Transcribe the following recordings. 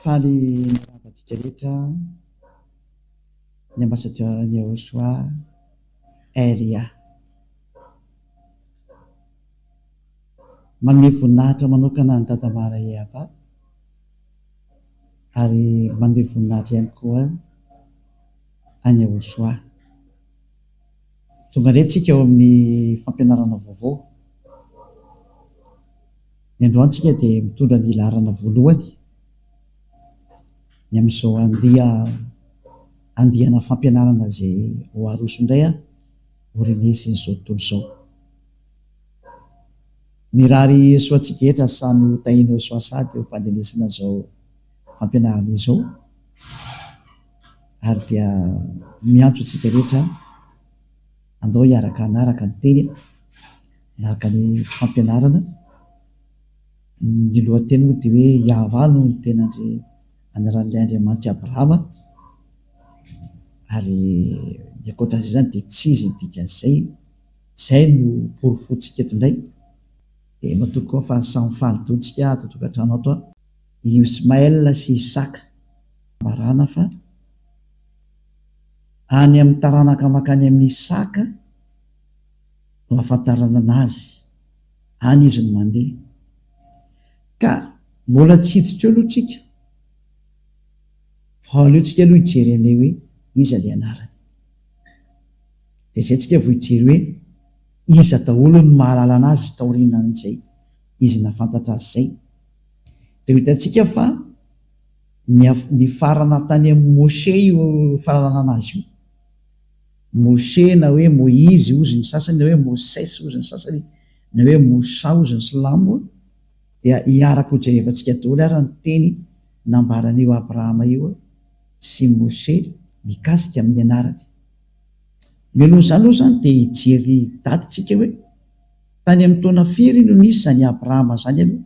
Faly nirabantsika rehetra ny ambassadeur ny Joshua Elia manome voninahitra manokana ny Tata Maria Ava ary manome voninahitra ihany koa any Joshua. Tonga rehetrika eo amin'ny fampianarana vaovao. Ny androantsika dia mitondra ny laharana voalohany ny amin'izao andihana fampianarana izay ho aroso indray orinesy n'izao tontolo izao. Mirary soatsika etra samy hotahina soasady eo ampandenesana izao fampianarana izao ary dia miantso antsika rehetra andao hiaraka anaraka ny teny anaraka ny fampianarana. Ny lohateny moa dia hoe Iavano ny tena anaran'ilay Andriamanitra Abrahama ary ny ankoatran'izay zany dia tsy izy dikan'izay, izay no porofontsika eto indray. Dia matoa koa fa samy falidontsika ato an-tokantrano ato Ismaël sy Isaka barana fa any amin'ny taranaka makany amin'ny Isaka no ahafantarana anazy, any izy no mandeha. Ka mbola tsy hiditra eo aloha tsika fa aleotsika aloha hijery an'ilay hoe iza ilay anarany. Dia izay tsika vao hijery hoe iza daholo no mahalala anazy taorianan'izay izy nafantatra azy izay. Dia hitantsika fa ny farana tany amin'ny Moshe io fahalalana anazy io. Moshe na hoe Moïse ozy ny sasany, na hoe Moses ozy ny sasany, na hoe Mosa ozy ny silamo, dia hiaraka ho jerevantsika daholo ary ny teny nambaran'io Abrahama io sy Moshe mikasika amin'ny anarany. Mialohan'izany aloha zany dia hijery datitsika hoe tany amin'ny taona firy no nisy zany Abrahama zany aloha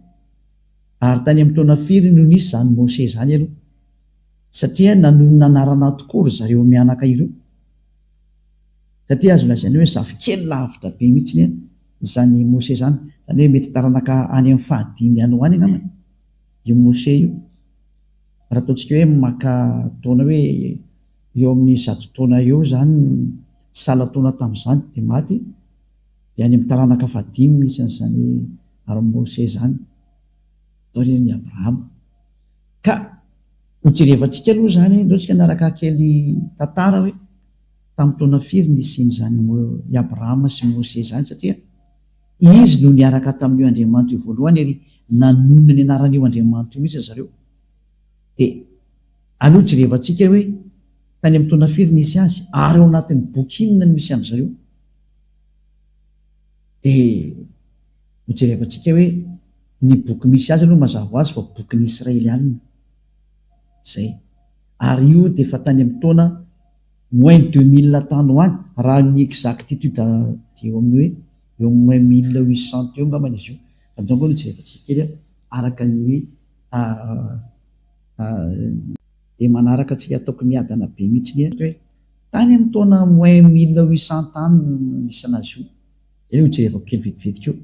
ary tany amin'ny taona firy no nisy zany Moshe zany aloha, satria nanonona anarana tokoa ry zareo mianaka ireo. Satria azo lazaina hoe zafikely lavitra be mihitsy zany Moshe zany, zany hoe mety taranaka any amin'ny fahadimy any ho any angambany io Moshe io. Raha ataontsika hoe maka taona hoe eo amin'ny 100 taona eo zany sala taona tamin'izany dia maty, dia any amin'ny taranaka fahadimy misy an'izany ary Moshe zany taorian'ny Abrahama. Ka ho jerevantsika aloha zany ndaontsika naraka kely tantara hoe tamin'ny taona firy nisian'izany i Abrahama sy Moshe zany, satria izy no niaraka tamin'io Andriamanitra io voalohany ary nanonona ny anaran'io Andriamanitra io mihitsy zareo. Dia aloha jerevantsika hoe tany amin'ny taona firy nisy azy ary ao anatin'ny boky inona no misy amin'izareo. Dia ho jerevantsika hoe ny boky misy azy aloha mazava azy fa boky ny Israelianina zay, ary io dia efa tany amin'ny taona moins 2000 tany ho any raha ny exactitude dia eo amin'ny hoe eo moins 1800 eo ngambany izy io. Andao no jerevantsika kely araka ny dia manaraka tsy ataoko miadana be mihitsy hoe tany amin'ny taona moins 1800 tany misy anazy io. Io jerevako kely vetivetika eo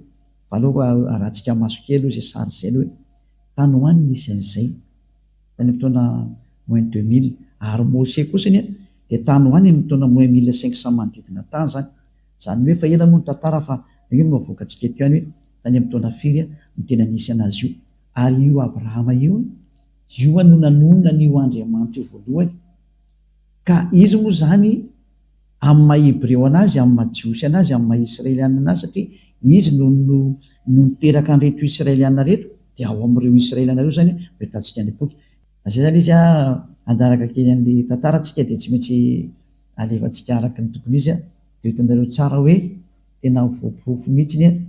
fa aloha arahantsika maso kely aloha izay sary izay aloha hoe tany ho any nisy an'izay tany amin'ny taona moins 2000. Ary Moshe kosa dia tany ho any amin'ny taona moins 1500 manodidina tany zany. Zany hoe fa ela moa ny tantara fa hoe mavoakantsika eto ihany hoe tany amin'ny taona firy no tena nisy anazy io. Ary io Abrahama io no nanonona n'io Andriamanitra io voalohany. Ka izy moa zany amin'ny maha-Hebreo anazy, amin'ny maha-Jiosy anazy, amin'ny maha-Israelianina anazy, satria izy no niteraka an'ireto Israelianina reto, dia ao amin'ireo Israelianina reo zany hitantsika ny boky. Zay zany izy andaraka kely an'ilay tantarantsika dia tsy maintsy alevantsika araka ny tokony izy dia hitanareo tsara hoe tena voaporofo mihitsy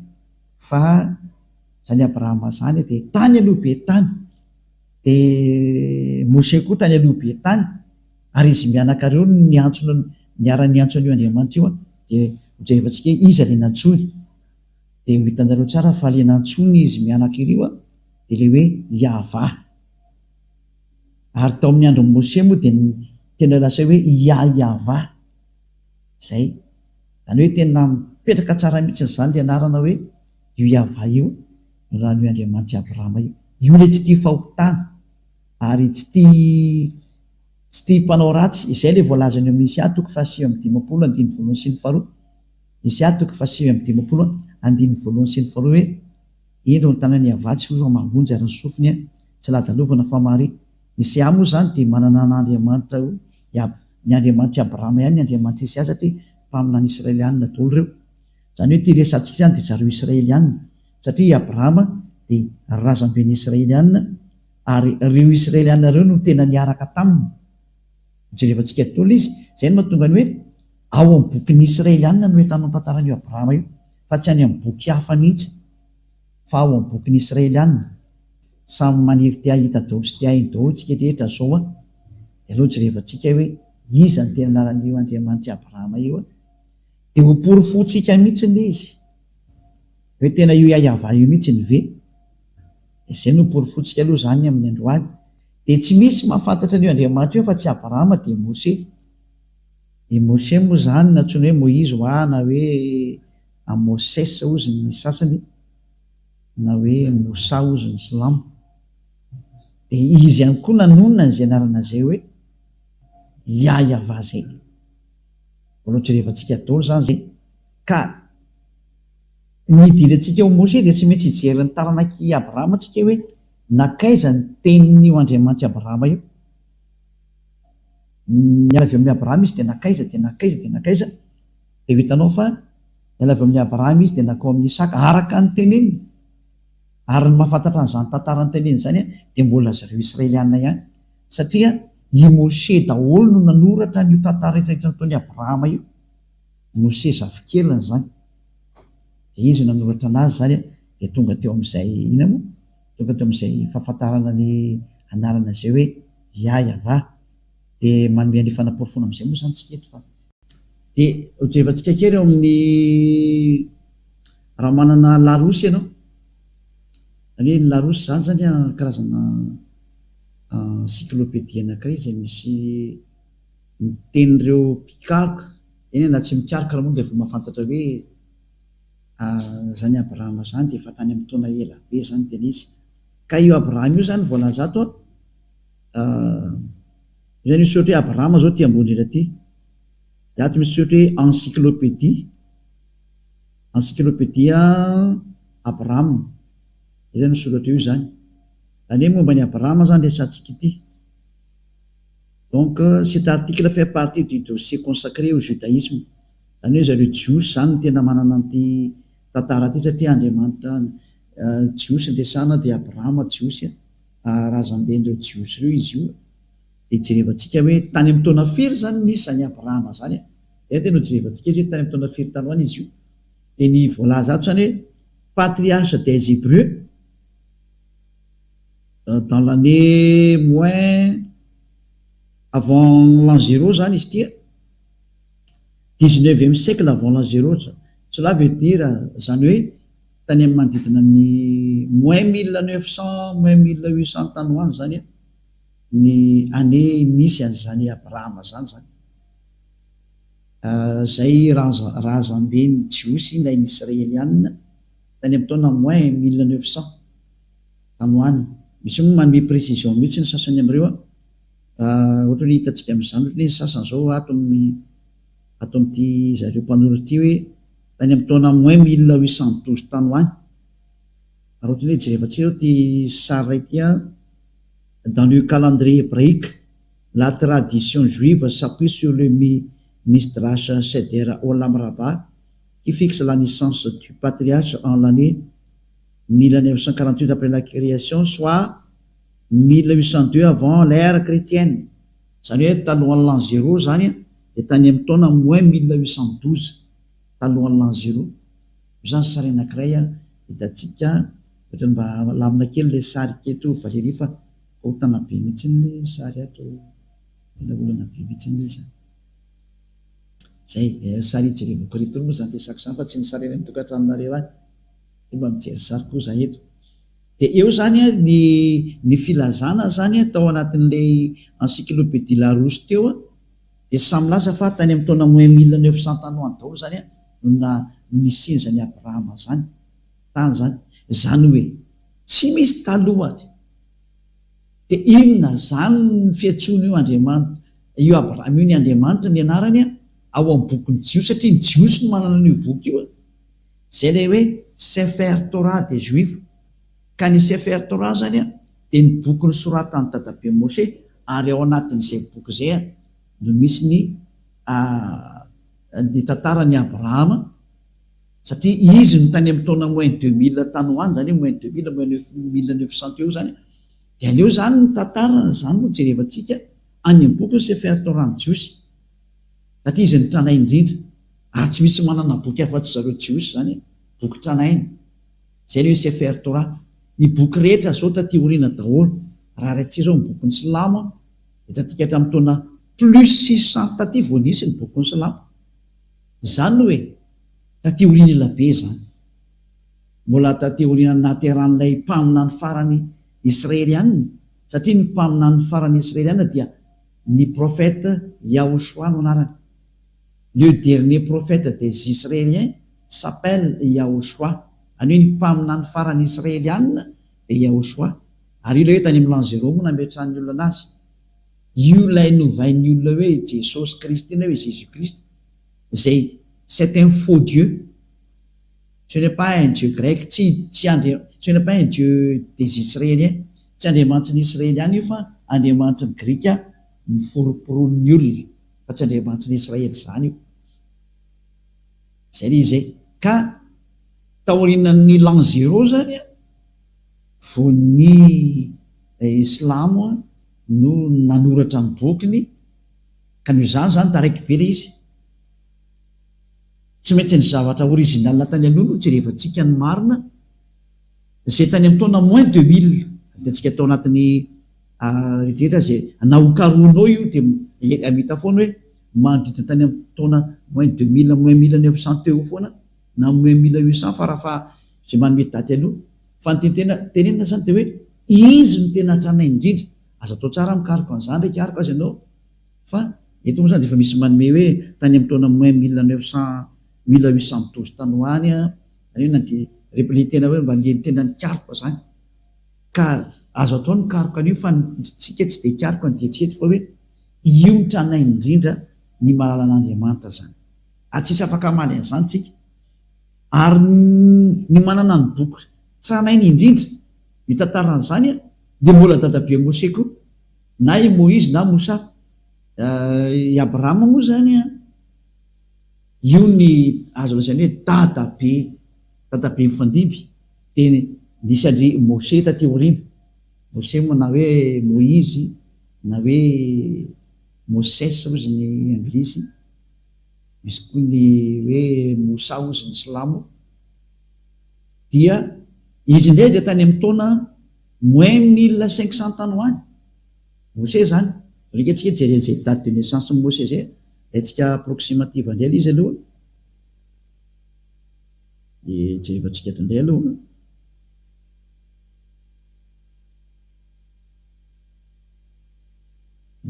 fa zany Abrahama zany dia tany aloha be tany, dia Moshe koa tany aloha be tany, ary izy mianaka reo niara-ny antson'io Andriamanitra io dia hojerevantsika iza ilay nantsony. Dia hitanareo tsara fa ilay nantsony izy mianaka ireo dia ilay hoe Iava. Ary tao amin'ny andron'ny Moshe moa dia tena lasa hoe Iava zay, zany hoe tena mipetraka tsara mihitsy zany ilay anarana hoe io Iava io no raha ny Andriamanitra Abrahama io. Io ilay tsy tia fahotana, ary tsy tia mpanao ratsy. Izay le voalazany eo misy atoko fa 5:10 andiny voalohany sy ny faharoa. Misy atoko fa 5:10 andiny voalohany sy ny faharoa hoe indro ny tanany avatsy fa mavonjy ary ny sofiny tsy ladalovana fa mare. Isea moa zany dia manana n'Andriamanitra ny Andriamanitra Abrahama ihany ny Andriamanitra Isea satria mpaminany Israelianina daholo reo. Zany hoe ty resantsika izany dia zareo Israelianina satria Abrahama dia razamben'ny Israelianina ary reo Israelianina reo no tena niaraka taminy. Jerevantsika daholo izy zay no mahatonga ny hoe ao amin'ny bokin'ny Israelianina no entanao tantaran'io Abrahama io fa tsy any amin'ny boky hafa mihitsy fa ao amin'ny bokin'ny Israelianina. Samy maniry tia hita daholo sy tia hainy daholo tsika rehetra zao a. Dia aloha jerevantsika hoe iza ny tena anaran'io Andriamanitra Abrahama io a. Dia ho porofontsika mihitsy le izy hoe tena io iayava io mihitsy ny ve. Izay no porofontsika aloha zany amin'ny androany. Dia tsy misy mahafantatra an'io Andriamanitra io fa tsy Abrahama dia Mose. I Mose moa zany natsoina hoe Moïse na hoe Moses ozy ny sasany na hoe Mosa ozy ny silamo. Dia izy ihany koa nanonona izay anarana zay hoe iayava zay. Aloha jerevantsika daholo zany zay. Ka nidirantsika eo Mose dia tsy maintsy hijery ny taranaky Abrahama antsika hoe nakaiza ny tenin'io Andriamanitra Abrahama io. Niala avy amin'ny Abrahama izy dia nakaiza dia ho hitanao fa niala avy amin'ny Abrahama izy dia nakao amin'ny Isaka araka ny teneniny. Ary ny mahafantatra an'izany tantara ny teneniny zany dia mbola zareo Israelianina ihany satria i Mose daholo no nanoratra n'io tantara rehetrarehetra nataon'i Abrahama io. Mose zafikeliny zany dia izy nanoratra anazy zany dia tonga teo amin'izay ina moa tonga teo amin'izay fahafantarana ny anarana zay hoe iayava. Dia manome ny fanaporofona amin'izay moa zany tsika eto fa dia jerevantsika kely eo amin'ny raha manana larosy ianao. Zany hoe ny larosy zany zany karazana encyclopédie anankiray izay misy mitenin'ireo mpikaroka eny na tsy mikaroka raha moa dia efa mahafantatra hoe zany Abrahama zany dia efa tany amin'ny taona ela be zany tena izy. Ka io Abrahama io zany voalaza ato zany misy ohatra hoe Abrahama zao ty ambony indrindra ty. Dia ato misy ohatra hoe encyclopédie Abrahama. Zany misy ohatra io zany. Zany hoe momba ny Abrahama zany resantsika ity. Donc cet article fait partie du dossier consacré au judaïsme. Zany hoe zareo jiosy zany no tena manana an'ity tantara ty satria Andriamanitra jiosy ndesana dia Abrahama jiosy razamben'ireo jiosy reo izy io. Dia jerevantsika hoe tany amin'ny taona firy zany nisy zany Abrahama zany. Dia tena jerevantsika hoe tany amin'ny taona firy taloha izy io. Dia ny voalaza ato zany hoe patriarche des Hébreux dans l'année moins avant l'an 0 zany izy tia. 19e siècle avant l'an 0. Cela veut dire zany hoe tany amin'ny manodidina ny moins 1900 moins 1800 tany ho any zany ny année nisy an'izany Abrahama zany. Zay razamben'ny jiosy ilay ny Israelianina tany amin'ny taona moins 1900 tany ho any. Misy moa manome précision mihitsy ny sasany amin'ireo ohatra ny hitantsika amin'izany ohatra ny sasany zao ato amin'ity zareo mpanoratra ity hoe tany amin'ny taona moins 1812 tany ho any. Ary ohatra ny jerevantsika ty sary ity dans le calendrier hébraïque, la tradition juive s'appuie sur le Midrash Seder Olam Rabbah qui fixe la naissance du patriarche en l'année 1948 après la création, soit 1802 avant l'ère chrétienne. Zany hoe talohan'ny l'an 0 zany dia tany amin'ny taona moins 1812 talohan'ny l'an 0. Zany sary anankiray hitantsika ohatra mba lamina kely le sary keto Valérie fa hotana be mihitsy le sary ato tena olana be mihitsy izy. Zay sary jerevako reto moa zany resako zany fa tsy ny sary eny tokantraninareo any. Dia mba mijery sary koa za eto. Dia eo zany ny filazana zany tao anatin'ilay encyclopédie Larousse teo dia samy laza fa tany amin'ny taona moins 1900 tany ho any daholo zany no nisiany zany Abrahama zany tany zany. Zany hoe tsy misy talohany dia inona zany ny fiantsoana io Andriamanitra, io Abrahama io ny Andriamanitra ny anarany ao amin'ny bokyny Jios, satria ny Jios no manana an'io boky io zay le hoe Sefer Torah des Juifs. Ka ny Sefer Torah zany dia ny boky ny soratany dadabe Mose, ary ao anatin'izay boky zay no misy ny tantarany Abrahama, satria izy no tany amin'ny taona moins 2000 tany ho any, zany hoe moins 2000 moins 1900 eo zany, dia aleo zany ny tantarana zany no jerevantsika any amin'ny boky ny Sefer Torah ny Jios, satria izy ny tranainy indrindra, ary tsy misy manana boky afa-tsy zareo Jios zany, boky tranainy zay le hoe Sefer Torah. Ny boky rehetra zao taty oriana daholo, raha ratsy zao ny boky ny Silamo dia tatika hatramin'ny taona plus 600 taty vao nisy ny boky ny Silamo. Zany hoe taty oriana elabe zany, mbola taty oriana nateran'ilay mpaminany farany Israelianina, satria ny mpaminany farany Israelianina dia ny prophète Yahoshua no anarany. Le dernier prophète des Israéliens s'appelle Yahoshua. Any hoe ny mpaminany farany Israelianina dia Yahoshua. Ary io ilay hoe tany amin'ny l'an 0 moa nametrahan'ny olona anazy. Io ilay novain'ny olona hoe Jesosy Kristy na hoe Jésus Christ, zay c'est un faux Dieu. Ce n'est pas un Dieu grec, ce n'est pas un Dieu des Israéliens. Tsy Andriamanitra ny Israeliana io fa Andriamanitra ny Grika ny foroporon'ny olona, fa tsy Andriamanitra ny Israely zany io. Zay izay. Ka taorinan'ny l'an 0 zany vao ny Islamo no nanoratra ny bokiny, ka noho izany zany taraiky be le izy. Tsy maintsy ny zavatra original tany aloha no jerevantsika ny marina, zay tany amin'ny taona moins 2000 hitantsika tao anatin'ny rehetra zay nahokaronao io dia amita foana hoe manodidina tany amin'ny taona moins 2000 moins 1900 eo foana na moins 1800 farafa zay manome daty aloha. Fa ny tenenina zany dia hoe izy no tena tranainy indrindra. Aza atao tsara mikaroka an'izany ndraiky ariko azy ianao, fa eto moa zany dia efa misy manome hoe tany amin'ny taona moins 1812 tany ho any na dia replay tena hoe mba ny tena nikaroka zany. Ka azo atao ny karoka an'io, fa tsika tsy dia karoka ny dietsika fa hoe io ny tranainy indrindra ny mahalala an'Andriamanitra zany. Tsisy afaka maly an'izany tsika. Ary ny manana ny boky tranainy indrindra ny tantaran'izany dia mbola dadabe Mose koa, na i Moïse na Mosa. I Abrahama moa zany io ny azo lazaina hoe dadabe mifandimby, dia nisy andry Mose taty aoriana. Mose moa na hoe Moïse na hoe Moses ozy ny anglisy, misy koa ny hoe Mosa ozy ny Silamo. Dia izy indray dia tany amin'ny taona moins 1500 tany ho any Mose zany. Rika antsika jeren'izay date de naissance Mose zay, antsika approximative indray izy aloha, dia jerevantsika eto indray aloha.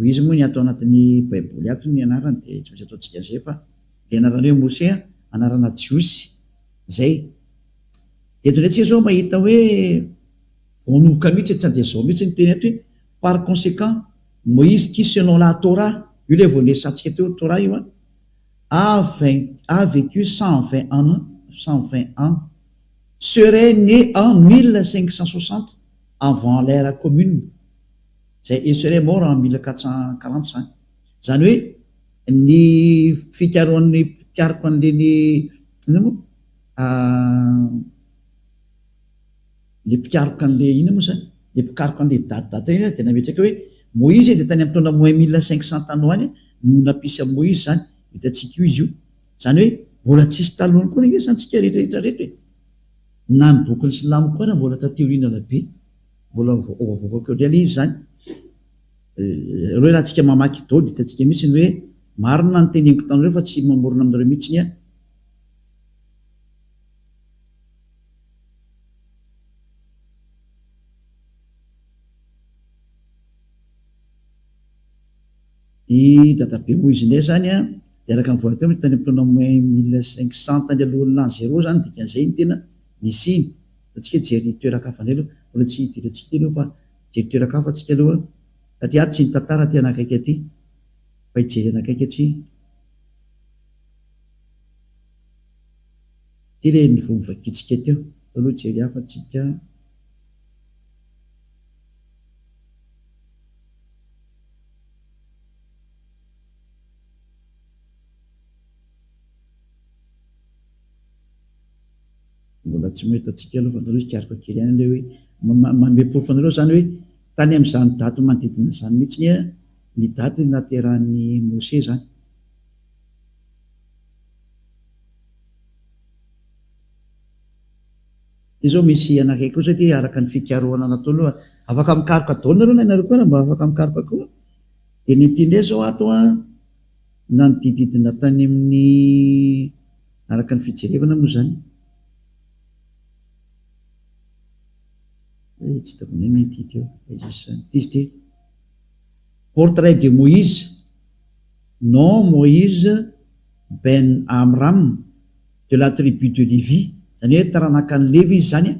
Izy moa ny atao anatin'ny baiboly ato ny anarany, dia tsy maintsy ataontsika zay, fa dia anarana hoe Mose anarana Jiosy zay. Eto indray tsika zao mahita hoe vonoka mihitsy, tsy dia zao mihitsy ny teny ato hoe par conséquent Moïse qui selon la Torah, io le vao nesantsika teo Torah io a vécu 120 ans, serait né en 1560 avant l'ère commune. Il serait mort en 1445. Zany hoe ny fikaroan'ny pikaroko an'leny le pikaroka an'le ina moa zany, le pikaroka an'le date iny dia nametraka hoe Moïse dia tany amin'ny taona moins 1500 tany ho any no nampisy amin'ny Moïse zany. Hitantsika io izy io, zany hoe mbola tsisy talohany koa izy antsika rehetrarehetra reto hoe na ny boky ny Silamo koa na mbola taty aoriana be, mbola voavokako indray izy zany. Ireo raha tsika mamaky dao dia hitantsika mihitsy ny hoe marina ny teneniko tanareo fa tsy mamorona aminareo mihitsy ny i dadabe Moïse indray zany dia araka ny voateo tany amin'ny taona moins 1500 tany alohan'ny l'an 0 zany, dikan'izay ny tena nisy iny. Atsika jery toeraka hafa indray aloha, mbola tsy hidirantsika teny fa jeritoraka afatsika aloha aty ato tsy ny tantara ty anakaiky aty fa hijery anakaiky atsy ty le ny vovakitsika teo aloha jery afatsika mbola tsy mahitatsika aloha fa nareo ikariko kely ihany le hoe manome porofanareo zany hoe tany amin'izany daty manodidina zany mihitsy ny daty naterahan'ny Mose zany. Ty zao misy anakaiky koa satria araka ny fikarohana natao aloha afaka mikaroka daoly nareo na nareo koa raha mba afaka mikaroka koa de ny mitindray zao ato na ny dididina tany amin'ny araka ny fijerevana moa zany tsy takonay mety teo izy ty portrait de Moïse non Moïse ben Amram de la tribu de Lévi zany hoe taranaka ny Levi izy zany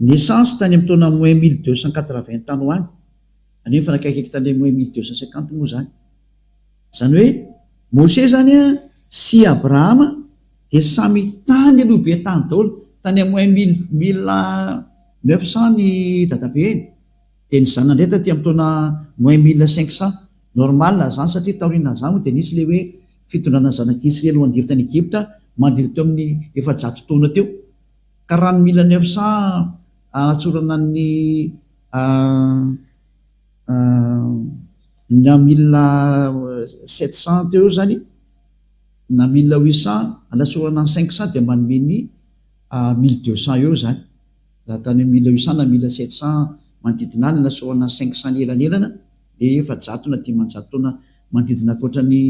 naissance tany amin'ny taona moins 1280 tany ho any any hoe fanakaiky tany moins 1250 moa zany zany hoe Mose zany sy Abrahama de samy tany aloha be tany daholo tany moins 1900 ny dadabe eny de ny zanany ndray taty amin'ny taona moins 1500 normal zany satria taorina zany moa de nisy le hoe fitondrana zanak'Israely ho andivy tany Egypta mandrivy teo amin'ny 700 taona teo ka raha ny 1900 anatsorana ny na 1700 teo zany na 1800 anatsorana ny 500 de manome ny 1200 eo zany raha tany 1800 na 1700 manodidina any anatsorana 500 ny elanelana de 700 na 500 taona manodidina akoatrany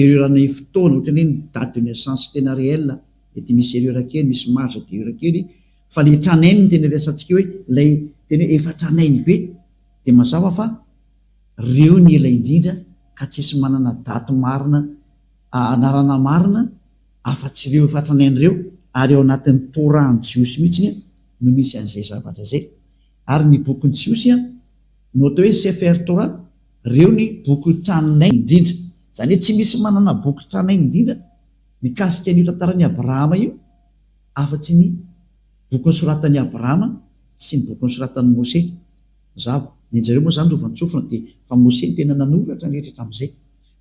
ererana fotoana ohatrany hoe ny date de naissance tena réel de misy erreur kely misy marge de erreur kely fa le tranainy ny tena resantsika hoe lay tena hoe efa tranainy be de mazava fa reo ny ela indrindra ka tsisy manana daty marina anarana marina afa-tsy reo efa tranainy reo ary eo anatin'ny Torahany Jiosy mihitsy no misy an'izay zavatra zay ary ny bokyny Jiosy no atao hoe Sefer Torah reo ny boky tranainy indrindra zany hoe tsy misy manana boky tranainy indrindra mikasika an'io tantaran'ny Abrahama io afa-tsy ny boky nosoratan'ny Abrahama sy ny boky nosoratan'ny Mose zava ny anjareo moa zany rova nitsofina de fa Mose ny tena nanoratra ny rehetra am'izay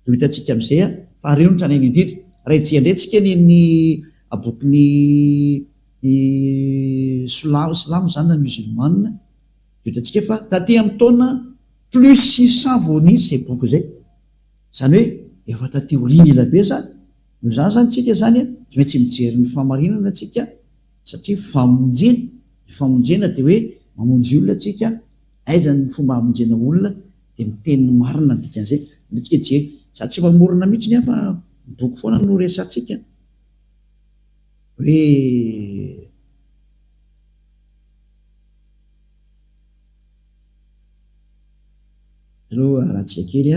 de hitantsika am'izay fa reo ny tranainy indrindra raha ijeandrayntsika ny bokyny Slamo zany na musulmane de hitantsika fa taty amin'ny taona plus 600 vao nisy zay boky zay zany hoe efa taty oriny ela be zany no zany zany tsika zany tsy maintsy mijery ny famarinana tsika satria famonjena de hoe mamonjy olona tsika aiza ny fomba hamonjena olona de miteniny marina dikan'izay tsika jery sady tsy mamorona mihitsy ny fa boky foana no resatsika hoe alo rahatsika kely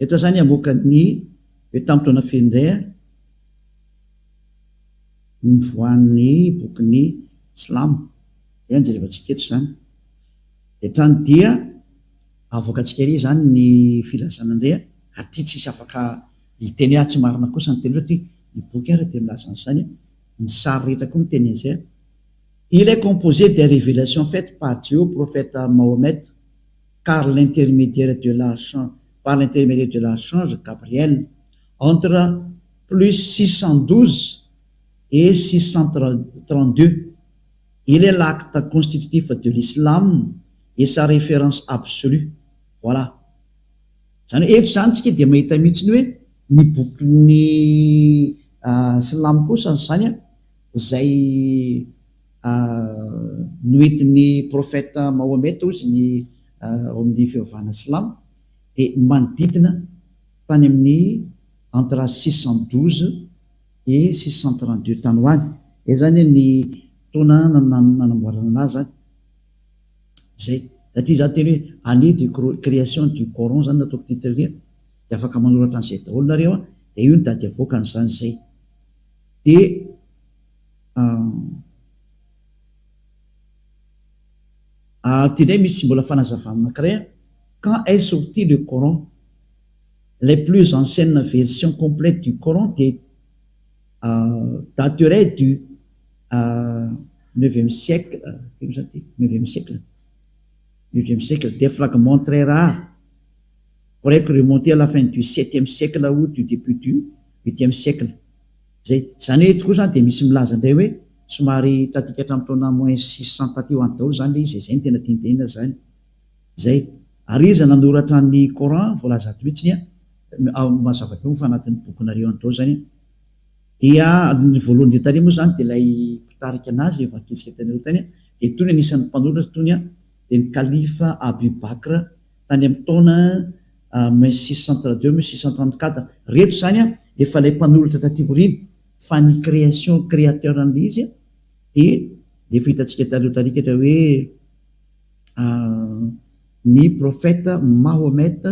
eto zany amokany hoe tamin'ny taona fendray nivoan'ny bokyny Slamo any jerevantsika eto zany etrany dia avoakatsika ry zany ny filazana indray aty tsisy afaka hiteny tsy marina kosa ny teny zao ty ny boky ary de milaza n'izany ny sary rehetra koa miteny an'izay il est composé des révélations faites par Dieu au prophète Mahomet par l'intermédiaire de l'archange Gabriel entre plus 612 et 632. Il est l'acte constitutif de l'islam et sa référence absolue. Voilà. Zany eto zany tsika dia mahita mihitsy hoe ny bokyny Slamo kosa zany zay noentin'ny prophète Mahomet ozy ny ao amin'ny fivavahana Slamo de manodidina tany amin'ny entre 612 et 632 tany ho any zany ny taona nanamboarana azy zany zay aty za teny hoe année de création du Coran zany nataoko titre ria de afaka manoratra an'izay daholo nareo dia io ny dady avoaka n'izany zay. Dia ty ndray misy mbola fanazavana anankiray quand est sorti le Coran, les plus anciennes versions complètes du Coran dateraient du 9e siècle, 9e siècle, 9e siècle, des fragmentaires rares pourraient remonter à la fin du 7e siècle ou du début du 8e siècle. Zay zany hoe tokoa zany dia misy milaza indray hoe somary tatika hatramin'ny taona moins 600 taty ho any daholo zany le izy, zay ny tena tiantenina zany zay. Ary izy nanoratra ny Coran voalaza ato mihitsiny mazava teo fa anatin'ny bokinareo any daholo zany. Dia ny voalohany dia tary moa zany dia ilay mpitarika anazy efa akitsika tanareo tany dia tony anisan'ny mpanoratra tony dia ny kalifa Abu Bakr tany amin'ny taona 1632 1634 reto zany efa ilay mpanoratra taty aoriana fa ny créateur an'ilay izy dia efa hitantsika taloha tarikatra hoe ny prophète Mahomet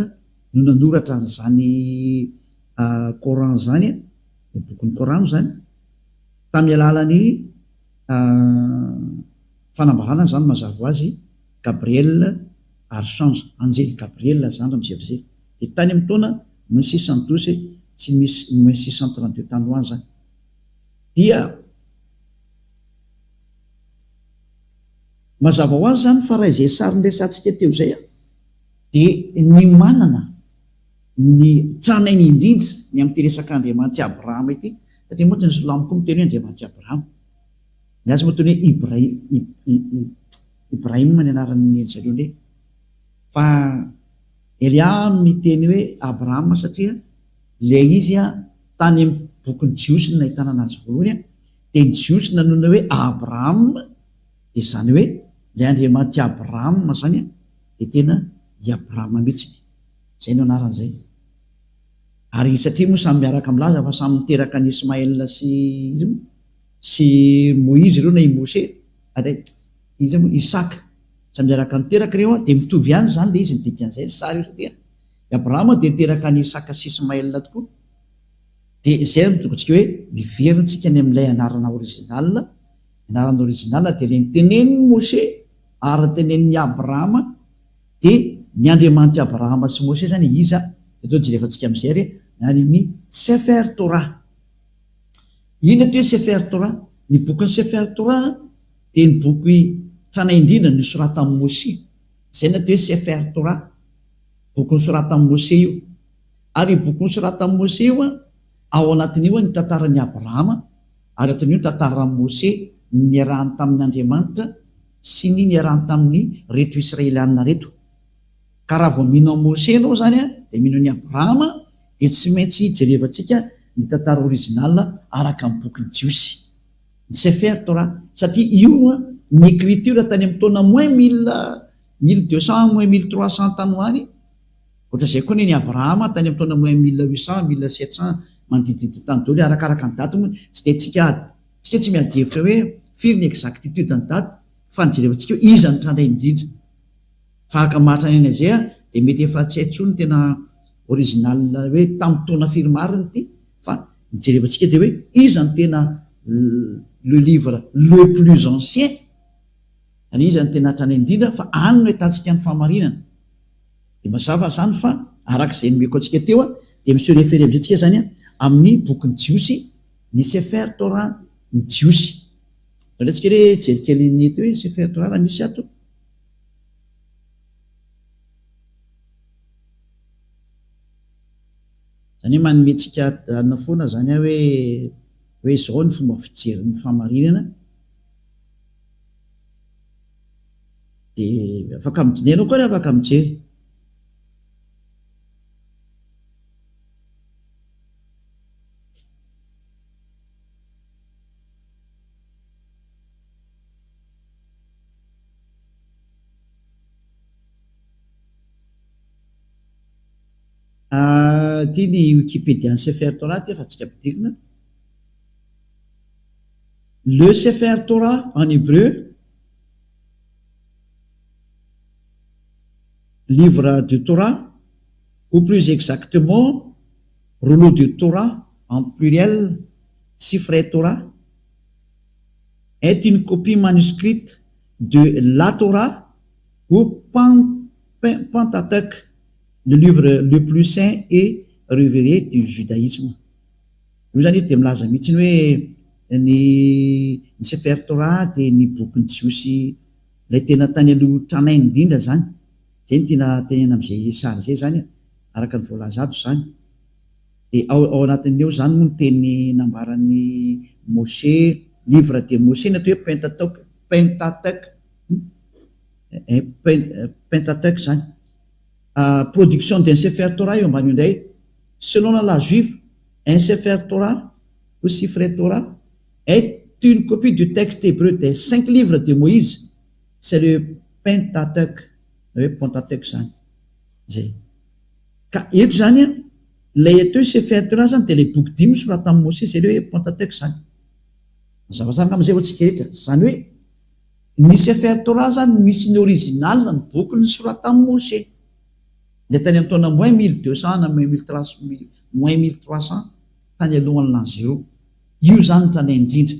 no nanoratra an'izany Coran zany, ny bokin'ny Coran zany tamin'ny alalany fanambarana zany mazava azy Gabriel Archange, anjely Gabriel zany raha mizay zay. Dia tany amin'ny taona 1612 sy 1632 tany ho any zany. Dia mazava ho azy zany fa raha izay sary nresantsika teo zay dia ny manana ny tranainy indrindra ny amin'ity resaka Andriamanitra Abrahama ity, satria moa ny Solamiko miteny hoe Andriamanitra Abrahama, ny azy moa teny hoe Ibrahim ny anaran'ny zareo ndray, fa Elia miteny hoe Abrahama satria ilay izy tany amin'ny bokin'ny Jiosy no nahitana anazy voalohany dia ny Jiosy nanona hoe Abrahama, dia zany hoe ilay Andriamanitra Abrahama zany dia tena i Abrahama mihitsy, zay no anaran'izay. Ary satria moa samy miaraka milaza fa samy miteraka ny Ismaël sy Moïse ireo na i Mose izy Isaka samy miaraka niteraka ireo dia mitovy ihany zany le izy ny dikan'izay sary io, satria i Abrahama dia niteraka ny Isaka sy Ismaël tokoa. Dia izay mitokontsika hoe miverintsika ny amin'ilay anarana original dia ilay niteneniny Mose ary teneniny Abrahama dia ny Andriamanitra Abrahama sy Mose zany iza eto jerefantsika amin'izay ary ny Sefer Torah. Ino atao hoe Sefer Torah? Ny bokin'ny Sefer Torah dia ny boky tranaindrindra ny soratan'i Mose, zay natao hoe Sefer Torah, boky soratan'i Mose io. Ary boky soratan'i Mose io ao anatin'io ny tantaran'i Abrahama, ary atin'io tantaran'i Mose ny iarahany tamin'ny Andriamanitra sy ny iarahany tamin'ny reto Israelianina reto. Ka raha vao mino Mose ianao zany dia mino ny Abrahama dia tsy maintsy jerevantsika ny tantara original araka amin'ny bokin'ny Jiosy, ny Sefer Torah, satria io ny écriture tany amin'ny taona moins 1200 moins 1300 tany ho any, ohatra izay koa ny Abrahama tany amin'ny taona moins 1800 1700 manodididid tany daholo arakaraka ny daty moa, tsy dia tsika tsy miadihevitra hoe firy ny exactitude ny daty fa ny jerevantsika hoe iza ny tranainy indrindra. Fa aka mahatranaina izay dia mety efa tsy haintsony tena original hoe tamin'ny taona firy mariny ity, fa ny jerevantsika dia hoe iza ny tena le livre le plus ancien, any iza ny tena tranainy indrindra, fa any no hitantsika ny fahamarinana. Dia mazava zany fa arak'izay nomeko antsika teo dia misy refere amin'izay tsika zany amin'ny bokin'ny Jiosy, ny Sefer Torah ny Jiosy. Alatsika hoe jerikely ny eto hoe Sefer Torah raha misy ato. Zany hoe manometsika ana foana zany hoe izao ny fomba fijery ny fahamarinana, dia afaka midinenao koa reha afaka mijery. Ty ny Wikipédia ny Sefer Torah ty efa tsika ampidirina. Le Sefer Torah en hébreu, livre de Torah, ou plus exactement rouleau de Torah en pluriel, Sifrei Torah, est une copie manuscrite de la Torah ou Pentateuch, le livre le plus saint et révéré du judaïsme. Io zany dia milaza mihitsy hoe ny Sefer Torah dia ny boky ny Jiosy ilay tena tany aloha tranainy indrindra zany. Zay ny tena tenena amin'izay sary zay zany araka ny voalaza ato zany. Dia ao anatin'eo zany moa ny teny nambaran'ny Moshe, livre de Moshe na atao hoe Pentateuch zany. Production d'un Sefer Torah eo ambany indray. Selon la loi juive, un Sefer Torah ou Sifrei Torah est une copie du texte hébreu des 5 livres de Moïse. C'est le Pentateuch. Pentateuch zany. Zay. Ka eto zany ilay atao Sefer Torah zany dia ilay boky 5 soratan'i Moshe zay hoe Pentateuch zany. Zavasaraka amin'izay ho antsika rehetra. Zany hoe ny Sefer Torah zany misy ny original ny boky ny soratan'i Moshe. Ilay tany amin'ny taona moins 1200 na moins 1300 tany alohan'ny l'an 0. Io zany tany indrindra.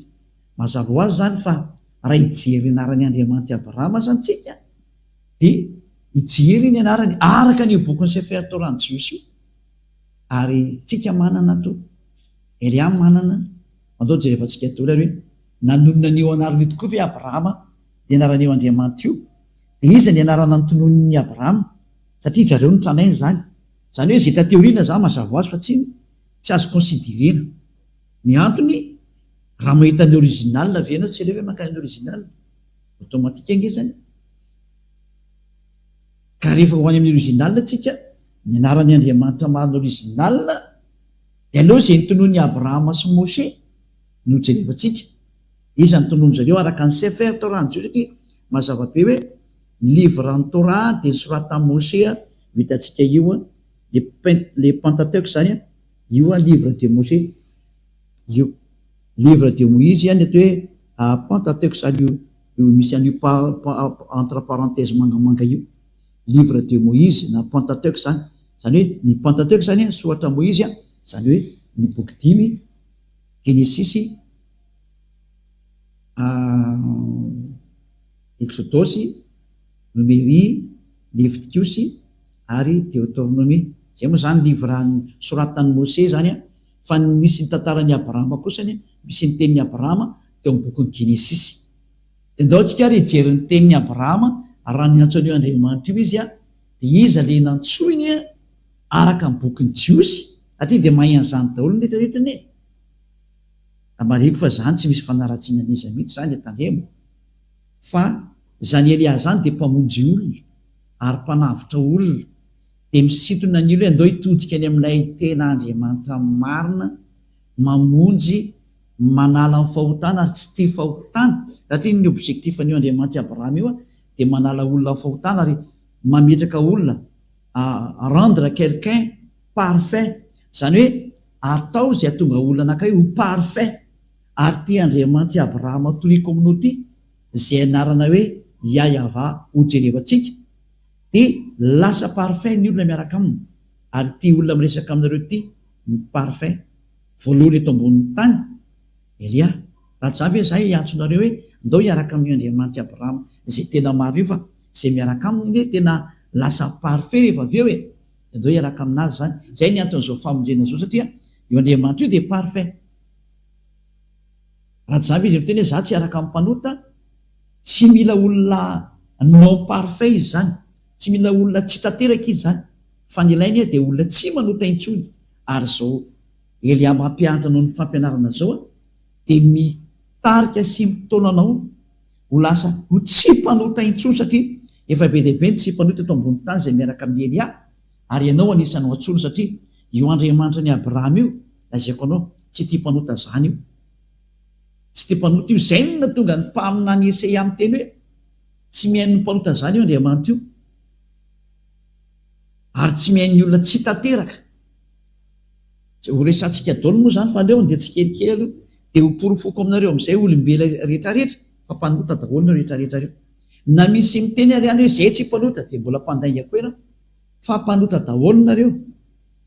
Mazava ho azy zany fa raha ijery ny anarany Andriamanitra Abrahama zany tsika dia ijery ny anarany araka ny boky ny Sefer Torah ny Jiosy io. Ary tsika manana to. Eliam manana. Mandao jerevantsika to hoe nanonona an'io anarany tokoa ve Abrahama ny anaran'io Andriamanitra io. Dia iza ny anarana notonon'ny Abrahama satria zareo ny tranainy zany. Zany hoe zay tateoriana zany mazava ho azy fa tsy azo considérena. Ny antony raha mahita ny original avy ianao tsy alefa makany ny original automatique nge zany. Ka rehefa ho any amin'ny original tsika ny anaran'ny Andriamanitra marina original dia aloha zay notonon'ny Abrahama sy Moshe no jerevantsika. Iza ny tonono zareo araka ny Sefer Torah ny Jiosy satria mazava be hoe livre en Torah dia soratan'i Moshe vitantsika io le Pentateuch zany io livre de Moshe io livre de Moïse ny atao hoe Pentateuch zany io misy an'io entre parenthèse mangamanga io livre de Moïse na Pentateuch zany. Zany hoe ny Pentateuch zany soratra Moïse zany hoe ny boky 5 Genesis, Exodus, Numérie, Leviticus ary Deutéronomie. Zay moa zany livre soratan'i Moshe zany fa misy ny tantaran'ny Abrahama kosa misy ny tenin'ny Abrahama teo amin'ny bokin'ny Genesis. Ndao tsika ary hijery ny tenin'ny Abrahama raha ny antsoin'io Andriamanitra io izy dia iza le nantsoiny araka ny bokin'ny Jiosy satria dia mahay an'izany daholo ny rehetrarehetrany e. Amariko fa zany tsy misy fanaratsiana an'iza mihitsy zany tandremo fa zany Elia zany dia mpamonjy olona ary mpanavitra olona dia misintona ny olo hoe andao hitodika any amin'ilay tena Andriamanitra marina mamonjy manala ny fahotana ary tsy tia fahotana satria ny objectif an'io Andriamanitra Abrahama io dia manala olona fahotana ary mametraka olona rendre quelqu'un parfait. Zany hoe atao zay atonga olona anankiray ho parfait ary tia Andriamanitra Abrahama toy communauté zay anarana hoe Yahava ho jerevantsika dia lasa parfait ny olona miaraka aminy ary tia olona miresaka aminareo ty ny parfait voalohany eto ambonin'ny tany Elia. Raha tsy avy zay antsonareo hoe ndao hiaraka amin'ny Andriamanitra Abrahama zay tena maro io fa zay miaraka aminy hoe tena lasa parfait rehefa avy eo hoe ndao hiaraka aminazy zany. Zay ny anton'izao famonjena zao satria io Andriamanitra io dia parfait. Raha tsy avy izy miteny hoe za tsy hiaraka amin'ny mpanota tsy mila olona non parfait izy zany, tsy mila olona tsy tanteraka izy zany fa ny ilainy dia olona tsy manota intsony. Ary zao Elia mampianatra noho ny fampianarana zao dia mitarika sy mitonanao ho lasa ho tsy mpanota intsony satria efa be dehibe ny tsy mpanota eto ambony tany zay miaraka amin'ny Elia ary ianao anisan'ny antsony satria io Andriamanitra ny Abrahama io lazaiko anao tsy tia mpanota zany io, tsy tia mpanota io. Zay no natonga ny mpamina ny Esaia amin'ny teny hoe tsy mihaino mpanota zany io Andriamanitra io ary tsy mihain'ny olona tsy tanteraka. Ho resantsika daholo moa zany fa aleo dia tsy kelikely aloha dia ho porofoko aminareo amin'izay olombela rehetrarehetra fa mpanota daholo no rehetrarehetra reo. Na misy miteny ary any hoe zay tsy mpanota dia mbola mpandainga koa ianao fa mpanota daholo nareo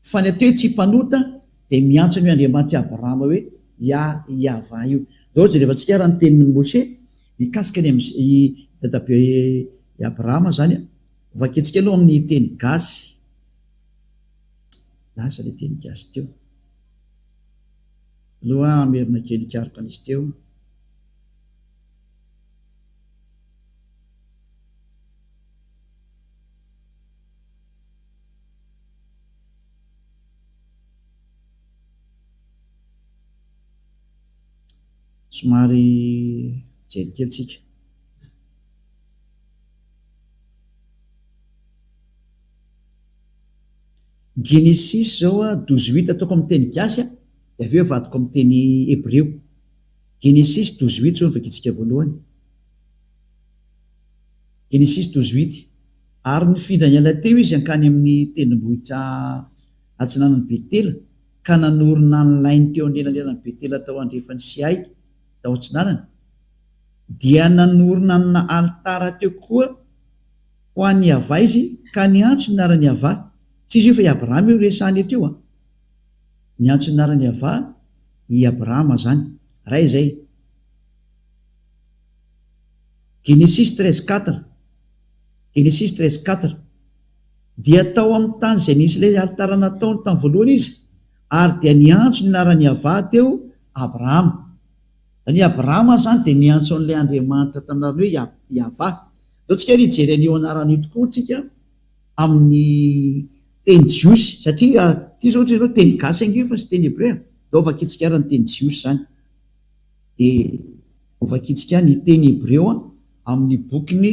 fa ny ateo tsy mpanota dia miantsona io Andriamanitra Abrahama hoe Yahva io. Dao jereva antsika raha ny tenin'ny Mose mikasika ny dadabe Abrahama zany vaketsika aloha amin'ny teny gasy. Lasa le teny gasy teo aloha merina kely ikaroka an'izy teo. Somary jelikelytsika. Genesis zao 18 ataoko amin'ny teny gasy dia avy eo vadiko amin'ny teny hébreu. Genesis 18 zao vakitsika voalohany. Genesis 18 ary nifindra ela teo izy ankany amin'ny tendrombohitra atsinanan'ny Betela ka nanorona ny lainy teo anelanelan'ny Betela tao andrefany Siay tao atsinanana, dia nanorona na altara teo koa ho an'ny Yahva izy ka niantso ny anarany Yahva. Tsy izy io fa i Abrahama io resahany teo niantso ny anarany Yahva i Abrahama zany. Ray zay. Genesis 13:4. Genesis 13:4 dia tao amin'ny tany izay nisy ilay altara nataony tamin'ny voalohany izy ary dia niantso ny anarany Yahva teo Abrahama. Zany Abrahama zany dia niantso an'ilay Andriamanitra taminarany hoe Yahva. Dao tsika ry jery an'io anarany tokoa tsika amin'ny teny jiosy satria ty zao ohatry ianao teny gasy ange fa sy teny hébreu. Dao vakitsika ary ny teny jiosy zany dia vakitsika ny teny hébreu amin'ny bokiny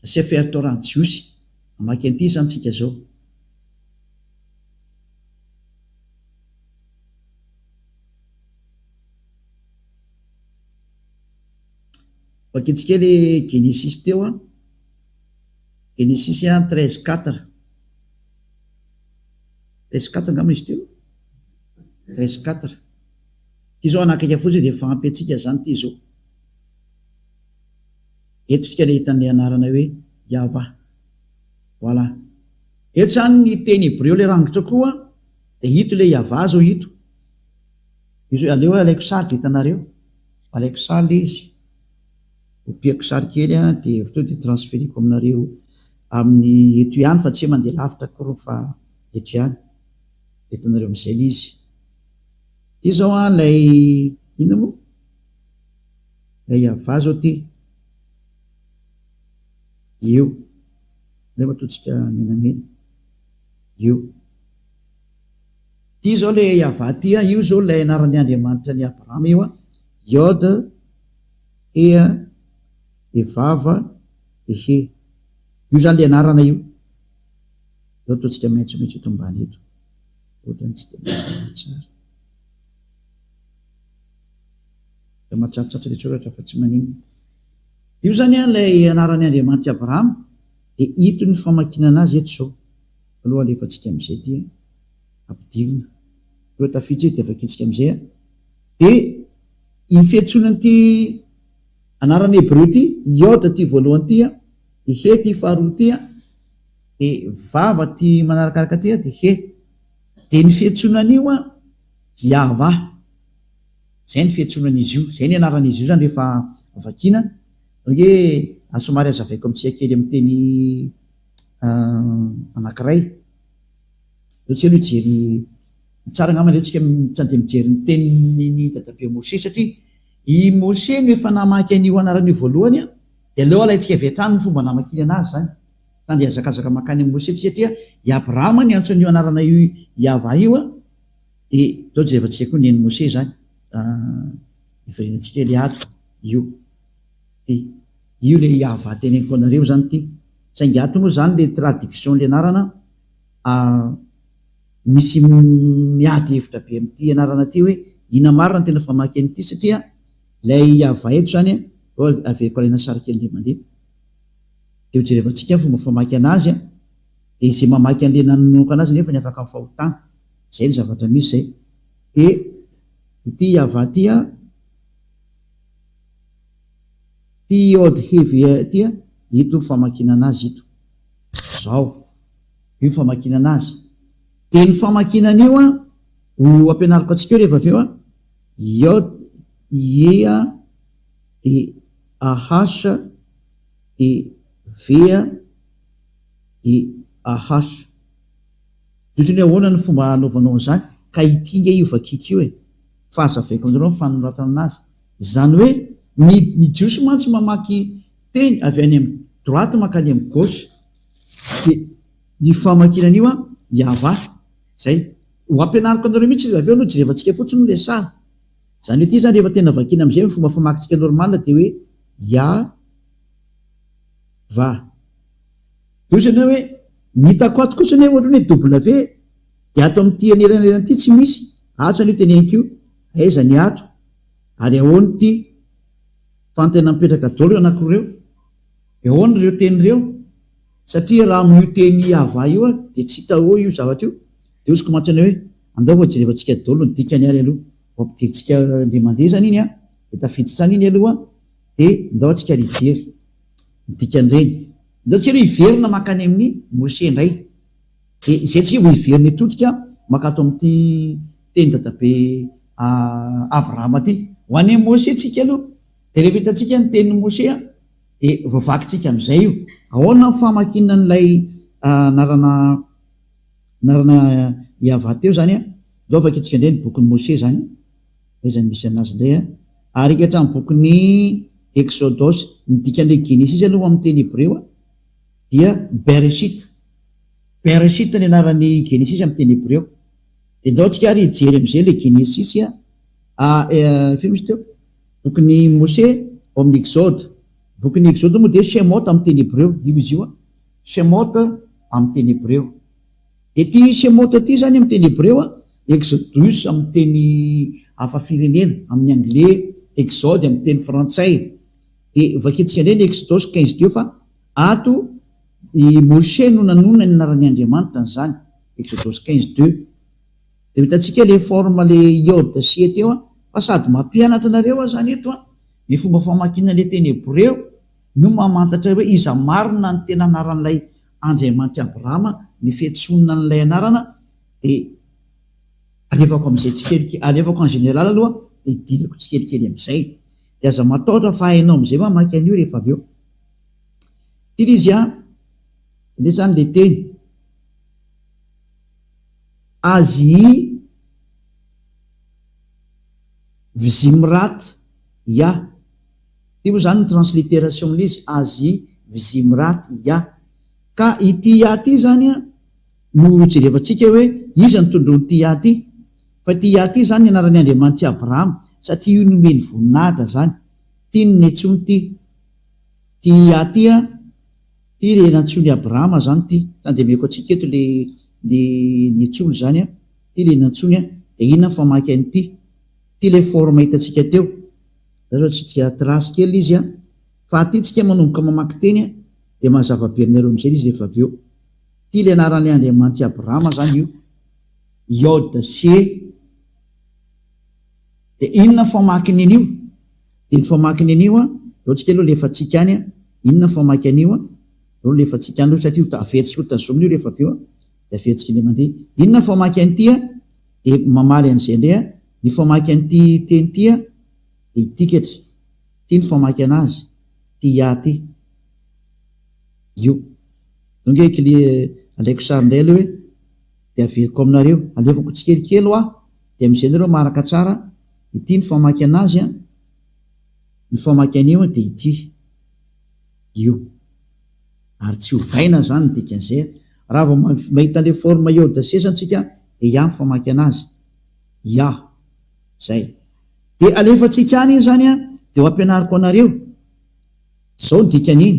Sefer Torah jiosy. Mamaky an'ity zany tsika zao. Vakitsika le Genesis teo Genesis 13:4. 13:4 angamba izy teo. 13:4. Ty zao anakaiky fotsiny dia efa ampy antsika zany ty zao. Eto tsika le hitan'ny anarana hoe Yahva. Voilà. Eto zany ny teny hébreu le rangitra koa dia hito le Yahva zao hito. Izy aleo alaiko sary dia hitanareo. Alaiko sary le izy. Opiako sary kely dia avy teo dia transferiko aminareo amin'ny eto ihany fa tsy mandeha lavitra koa fa eto ihany. Hitanareo amin'izay le izy. Ty zao lay inona moa? Lay Yahva zao ty. Io. Nefa ataontsika menamena. Io. Ty zao le Yahva ty io zao lay anaran'ny Andriamanitra ny Abrahama io Yod Ea Evava Ehe. Io zany le anarana io. Zao ataontsika maitsomaitso eto ambany eto. Ohatrany tsy dia tsara. Da matsatsotsatra le tsoratra fa tsy manino. Io zany lay anaran'ny Andriamanitra Abrahama dia hito ny famakinana azy eto zao. Aloha alefantsika amin'izay ty ampidirina. Eo tafiditra dia vakitsika amin'izay dia ny fiantsonany ty anaran'ny hébreu ty Yod ty voalohany ty He ty faharoa ty dia Vava ty manarakaraka ty dia He. Dia ny fiantsonan'io Yahva. Zay ny fiantsonan'izy io. Zay ny anaran'izy io zany rehefa vakina. Hoe somary azavaiko amintsika kely amin'ny teny anankiray. Eo tsika aloha jery tsara angamba leo tsika tsy andeha mijery ny tenin'ny dadabe Mose satria i Mose no efa namaky an'io anaran'io voalohany dia aleo alaitsika avy hatrany ny fomba namakiny anazy zany. Andeha hazakazaka makany amin'ny Mose satria i Abrahama ny antso an'io anarana io Yahva io dia dao jerevantsika koa neny Mose zany. Iverenantsika le ato io. Io le Yahva teneniko anareo zany ty. Saingy ato moa zany le traduction le anarana misy miady hevitra be amin'ity anarana ty hoe ina marina tena famaky an'ity satria lay Yahva eto zany averiko alaina sary kely nde mandeha. Dia hojerevantsika fomba famaky anazy dia izay mamaky an'le nanomboka anazy nefa ny afaka mifahotana. Zay ny zavatra misy zay. Dia ity Yahva ty ty Yod Hevy ty hito famakina anazy hito. Zao. Io famakina anazy. Dia ny famakinan'io ho ampianariko atsika eo rehefa aveo a iod ia de ahasa de vea de ahasa dosony ahoana ny fomba anaovanao zany ka itinga io vakika io e fa azavaiko anareo fanoratana anazy zany hoe ny jiosy mantsy mamaky teny avy any amin'ny droite makany amin'ny gauche de ny famakinana io a iava zay ho ampianariko anareo mihitsy avy eo aloha jerevantsika fotsiny ho le sara zany hoe ty zany rehefa tena vakina am'izay ny fomba famakitsika normal de hoe ya va dosany hoe nitako ato kosa ny ohatrany hoe w de ato amin'ty aneranty tsy misy ato zany io tenenikio aiza ny ato ary ahoany ty fantena mipetraka dolo eo anakireo ahoany reo teny reo satria raha amin'io teny ava io a de tsy hitaho io zavatra io de osiko mantsana hoe andao fa jerevantsika dolo ny dikany ary aloha ampidiritsika de mandeha zany iny a de tafiditsany iny aloha de ndao atsika rijery nidikan'ireny ndao tsika aloha iverina makany amin'ny mose indray de zay tsika vo iverina etotika makato amin'ty teny dadabe abrahama ty ho any mose tsika aloha de rehefa hitatsika ny tenin'ny mose a de voavakitsika am'izay io ahoana famakina n'lay narana iava teo zany a dao vakitsika indray ny bokyny mose zany aizany misy anazy ndray a ary ikatra ny bokyny exodos nidikan'le genesis aloha amin'ny teny hebreo a dia bereshit ny anarany genesis amin'ny teny hebreo de ndao tsika ary jery am'izay le genesis a fino misy teo bokyny mose ao amin'ny exode bokyny exode moa de shemot amin'ny teny hebreo io izy io a shemot amin'ny teny hebreo de ty shemot ty zany amin'ny teny hebreo a exodus amin'ny teny hafa firenena amin'ny anglais exode amin'ny teny frantsay de vakitsika indray ny exodos 15 teo fa ato i mose no nanona ny anarany andriamanitra ny zany exodos 15:2 de hitatsika le forme le iode sie teo a fa sady mampianatra anareo a zany eto a ny fomba famakina le teny hebreo no mamantatra hoe iza marina ny tena anaran'lay andriamanitra abrahama ny fiatsonina n'lay anarana de alefako am'izay tsikelik alefako en général aloha de idirako tsikelikely am'izay de aza mataotra fa hainao am'izay mamaky an'io rehefa avy eo tily izy a le zany le teny azy vizimrat ya ty moa zany ny transliteration amin'izy azy vizimrat ya ka ity ya ty zany a no jerevantsika hoe iza ny tondrony ty ya ty fa ty ya ty zany ny anarany andriamanitra abrahama satria io nomeny voninahitra zany ty ny netsony ty ya ty a ty le nantsony abrahama zany ty tandemeko atsika eto le netsony zany a ty le nantsony a de inona famaky an'ity ty le forme hitatsika teo zao tsika trasy kely izy a fa ty tsika manomboka mamaky teny a de mahazava-be aminareo am'izay izy rehefa avy eo ty le anaran'le andriamanitra abrahama zany io iode sie de inona famakiny an'io de ny famakiny an'io a ao tsika aloha lefa tsika any a inona famaky an'io a ao lefa tsika any satria averitsika otanzominy io rehefa avy eo a de averitsika le mandeha inona famaky an'ity a de mamaly an'izay indray a ny famaky an'ty teny ty a de itikatra ty ny famaky anazy ty ya ty io donc ekle alaiko sary indray aloha hoe de averiko aminareo alefako tsikelikely a de am'izay nareo maraka tsara ity ny famaky anazy a ny famaky an'io a de ity io ary tsy hovaina zany ny dikan'izay raha vao mahita le forme iode sesantsika de ya ny famaky anazy ya zay de alefatsika any iny zany a de ho ampianariko anareo zao ny dikan'iny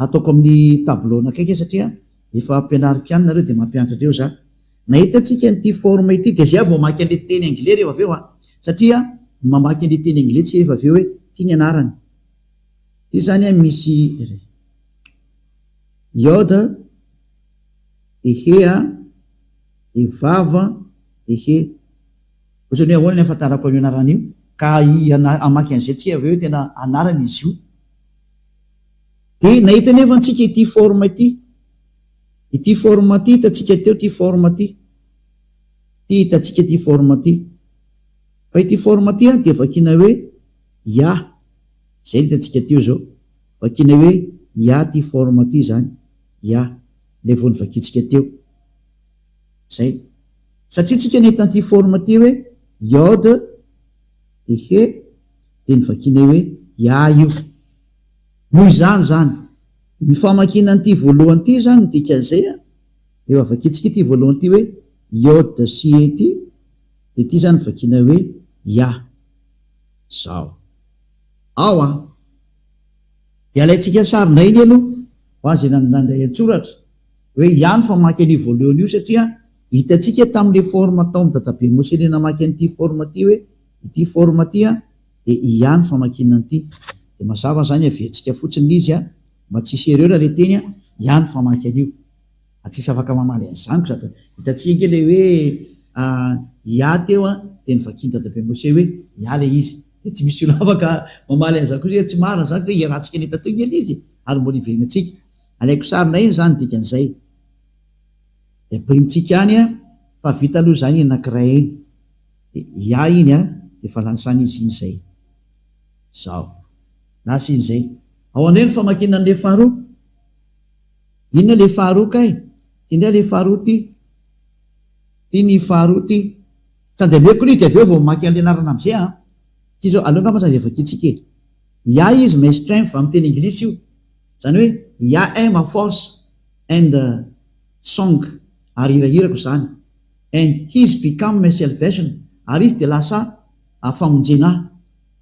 ataoko amin'ny tableau nakaiky satria efa ampianariko any nareo de mampianatra andreo za nahitatsika nyty forme ity de zay vao mamaky an'le teny anglais rehefa aveo a satria mamaky an'le teny anglais tsika rehefa aveo hoe ty ny anarany ty zany a misy iode de hea de vava de he ohatrany hoe ahoana ny afantarako an'io anarany io ka amaky an'izay tsika aveo tena anarany izy io de nahita nefa antsika ity forme ty forme ty hitatsika teo ty forme ty ty hitantsika ty forme ty, fa ity forme ty dia vakiana hoe ya, zay hitantsika teo zao, vakiana hoe ya ty forme ty zany, ya le vao nyvakitsika teo zay, satria tsika nahitany forme ty hoe iode de he de nyvakiana hoe ya io, noho izany zany ny famakinan'ity voalohany ty zany dikan'izay eo avakitsika ty voalohany ty hoe iode sy ty de ty zany vakiana hoe ya zao ao de alaitsika sarina iny aloha ho azy nandray antsoratra hoe ihany famaky an'io voalohany io satria hitatsika tamin'le forme tao amin'ny dadabe Mosè le namaky an'ity forme ty hoe ity forme ty de ihany famakinan'ity, de mazava zany aviantsika fotsiny izy mba tsisy erreur le teny ihany famaky an'io, atsisy afaka mamaly an'izany sady hitatsika le hoe ya teo de nyvakiany dadabe Mosè hoe ya le izy, de tsy misy olo afaka mamaly an'izany koa tsy marina zany hoe iarahantsika ny tateo iny izy ary mbola ivelona atsika, alaiko sarina iny zany dikan'izay de primitsika any fa vita aloha zany anankiray iny de ya iny de fa lansany izy iny zay zao lasa iny zay, ao andray ny famakinan'le faharoa, inona le faharoa kay ty ndray le faharoa ty ny faharoa ty tandemeko ny de aveo vao mamaky an'le anarana am'izay ty zao aloha ngamba zany de vakitsika ya is my strength amin'ny teny anglisy io, zany hoe ya est ma force and song ary hirahirako zany, and his become my salvation ary izy de lasa famonjena,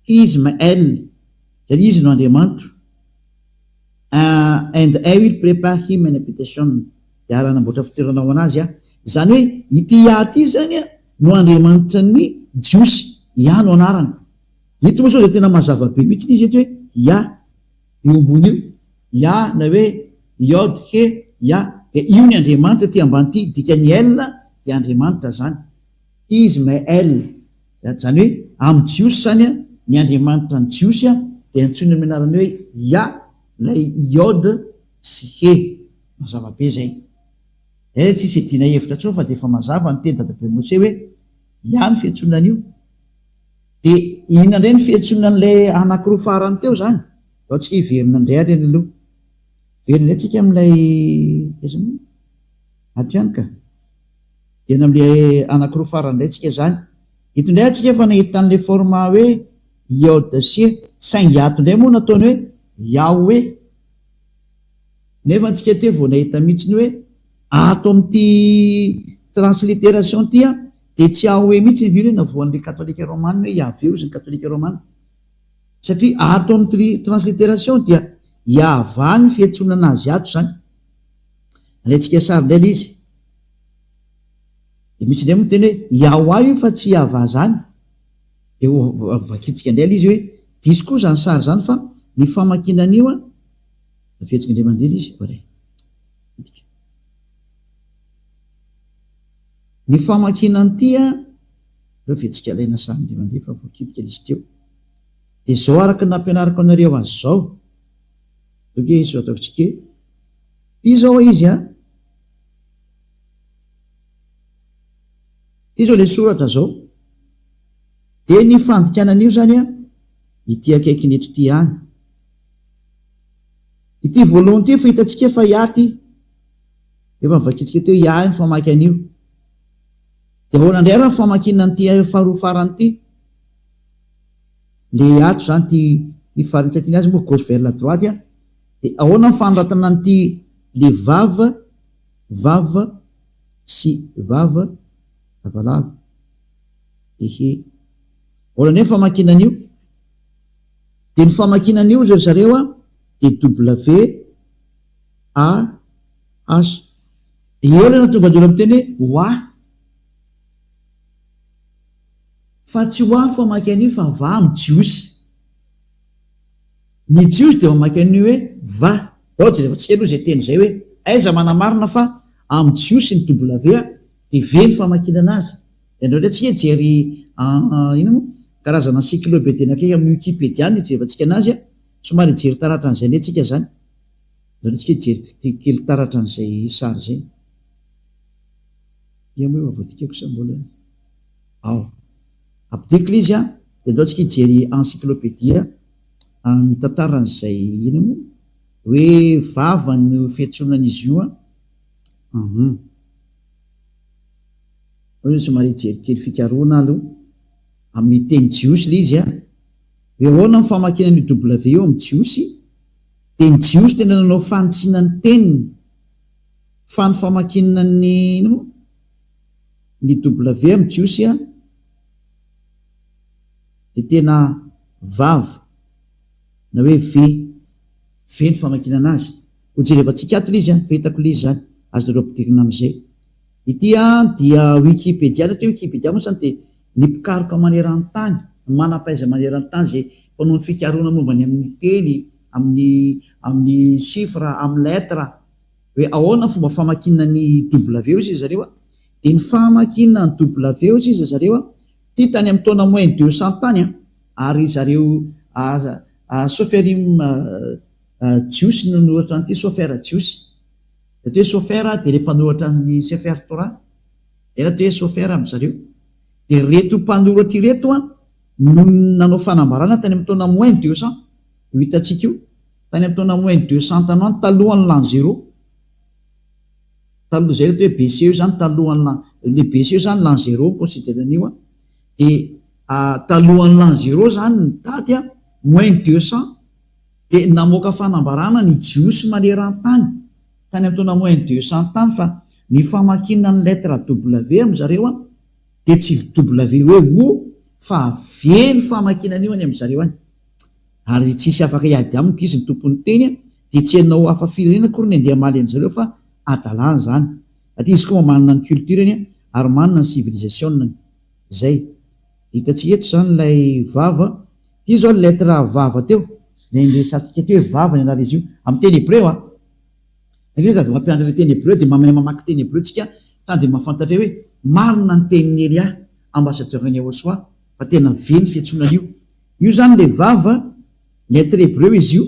he is my el zany izy no Andriamanitra, and I will prepare him an habitation de ary anamboatra fitoerana ho anazy zany hoe ity ya ty zany no Andriamanitra ny jiosy ya no anarany, ito moa sao de tena mazava be mihitsy izy eto hoe ya io ambony io ya na hoe iode he ya de io ny Andriamanitra ty ambany ty dikany el de Andriamanitra zany, is my el zany hoe amin'ny jiosy zany ny Andriamanitra ny jiosy de antsony amin'ny anarany hoe ya lay iode sy he, mazava be zay tsisy dina hevitra tsony fa de efa mazava ny teny dadabe Mosè hoe ya ny fiantsonan'io, de ina indray ny fiantsonan'lay anankiroa farany teo zany, ao tsika hiverina indray ary aloha, verina indray tsika amin'ilay ato ihany ka ena amin'lay anankiroa farany indray tsika zany, ito indray atsika efa nahitan'le forma hoe iode sy saingy ato indray moa nataony hoe yaoe, nefa antsika teo vao nahita mihitsiny hoe ato amin'ity transliteration ty de tsy ahoe mihitsy ny virena voan'le katolika romane hoe iaveo zy ny katolika romane, satria ato amin'ny transliteration dia iava ny fiantsonana azy ato zany, alaitsika sary indray le izy de misy indray moa teny hoe iaoa io fa tsy iava zany, de vakitsika indray le izy hoe disy koa zany sary zany fa ny famakinan'io afetsika indray mandeha izy ny famakinan'ity revetsika alaina samy indray mandeha fa voakitika izy teo, de zao araka nampianarako anareo azy zao oke izy ataotsika ty zao izy ty zao le soratra zao de ny fandikanan'io zany ity akaikiny eto ty any, ity voalohany ty fa hitatsika fa ya ty efa mivakitsika teo ya ny famaky an'io, de ahoana indray raha ny famakinan'ity faharoa farany ty le ato zany ty faritsaty azy moa gauche vers la droite de ahoana ny fanoratana an'ity le vava sy vava lavalava ehe, ahoana indray ny famakinan'io de ny famakinan'io zao zareo de W A H de eo le natonga dolo amin'ny teny hoe oa, fa tsy oa famaky an'io fa va amin'ny jiosy, ny jiosy de mamaky an'io hoe va, ohatsy rehefa tsika aloha zay teny zay hoe aiza manamarina fa amin'ny jiosy ny W de ve ny famakinana azy, de andreo ndray tsika jery ina moa karazana encyclopédie akaiky amin'ny Wikipédia ny jerevantsika anazy somary jery taratra an'izay ndray tsika zany, andreo ndray tsika jery kely taratra an'izay sary zay ia moa voatikako sa mbola ao apidiko izy a de ndaotsika ijery encyclopédia mitantaran'izay ino mo hoe vava no fiantsonan'izy io a somary ijery kely fikaroana aloha amin'ny teny jiosy le izy a hoe ahoana ny famakinany w eo amin'ny jiosy teny jiosy tena nanao fanitsinany teniny fa ny famakinany ino mo ny w amin'ny jiosy a de tena vava na hoe ve ny famakinana azy ho jerefa tsikato le izy a fahitako le izy zany azonareo ampidirina am'izay ity a dia wikipédia na te wikipédia moa zany de ny mpikaroka maneran-tany manam-paiza maneran-tany zay mpanao ny fikarona mombany amin'ny teny amin'ny chiffre amin'ny lettre hoe ahoana fomba famakina ny w izy zareo a de ny famakina ny w izy zareo a ty tany amin'ny taona moins 200 tany a ary zareo Soferim Jiosy no nohatra an'ity Sofera Jiosy de hoe Sofera de le mpanoratra ny Sefer Torah ena hoe Sofera am'zareo de reto mpanoratra ireto a no nanao fanambarana tany amin'ny taona moins 200 io hitatsika io tany amin'ny taona moins 200 tanoany talohan'ny l'an 0 zay reto hoe BCE io zany talohan'ny le BCE zany l'an 0 considéran'io a de talohan'ny l'an 0 zany ny daty a moins 200 de namoaka fanambarana ny jiosy maneran-tany tany amin'ny taona moins 200 tany fa ny famakina ny lettre w am'zareo a de tsy w hoe o fa ve ny famakinan'io any am'zareo any ary tsisy afaka iady amiko izy ny tompony teny de tsy anao hafa firenena kory ny andeha maly an'zareo fa adalàna zany aty izy koa manana ny cultureny ary manana ny civilisation zay hitatsika eto zany lay vava ty zao lettre vava teo nresatsika teo hoe vava ny anara izy io amin'ny teny hébreu a de mampiandra le teny hébreu de mamay mamaky teny hébreu tsika tany de mahafantatra hoe marina ny teniny Elia ambassadeur-ny Oswa fa tena ve ny fiantsonan'io io zany le vava lettre hébreu izy io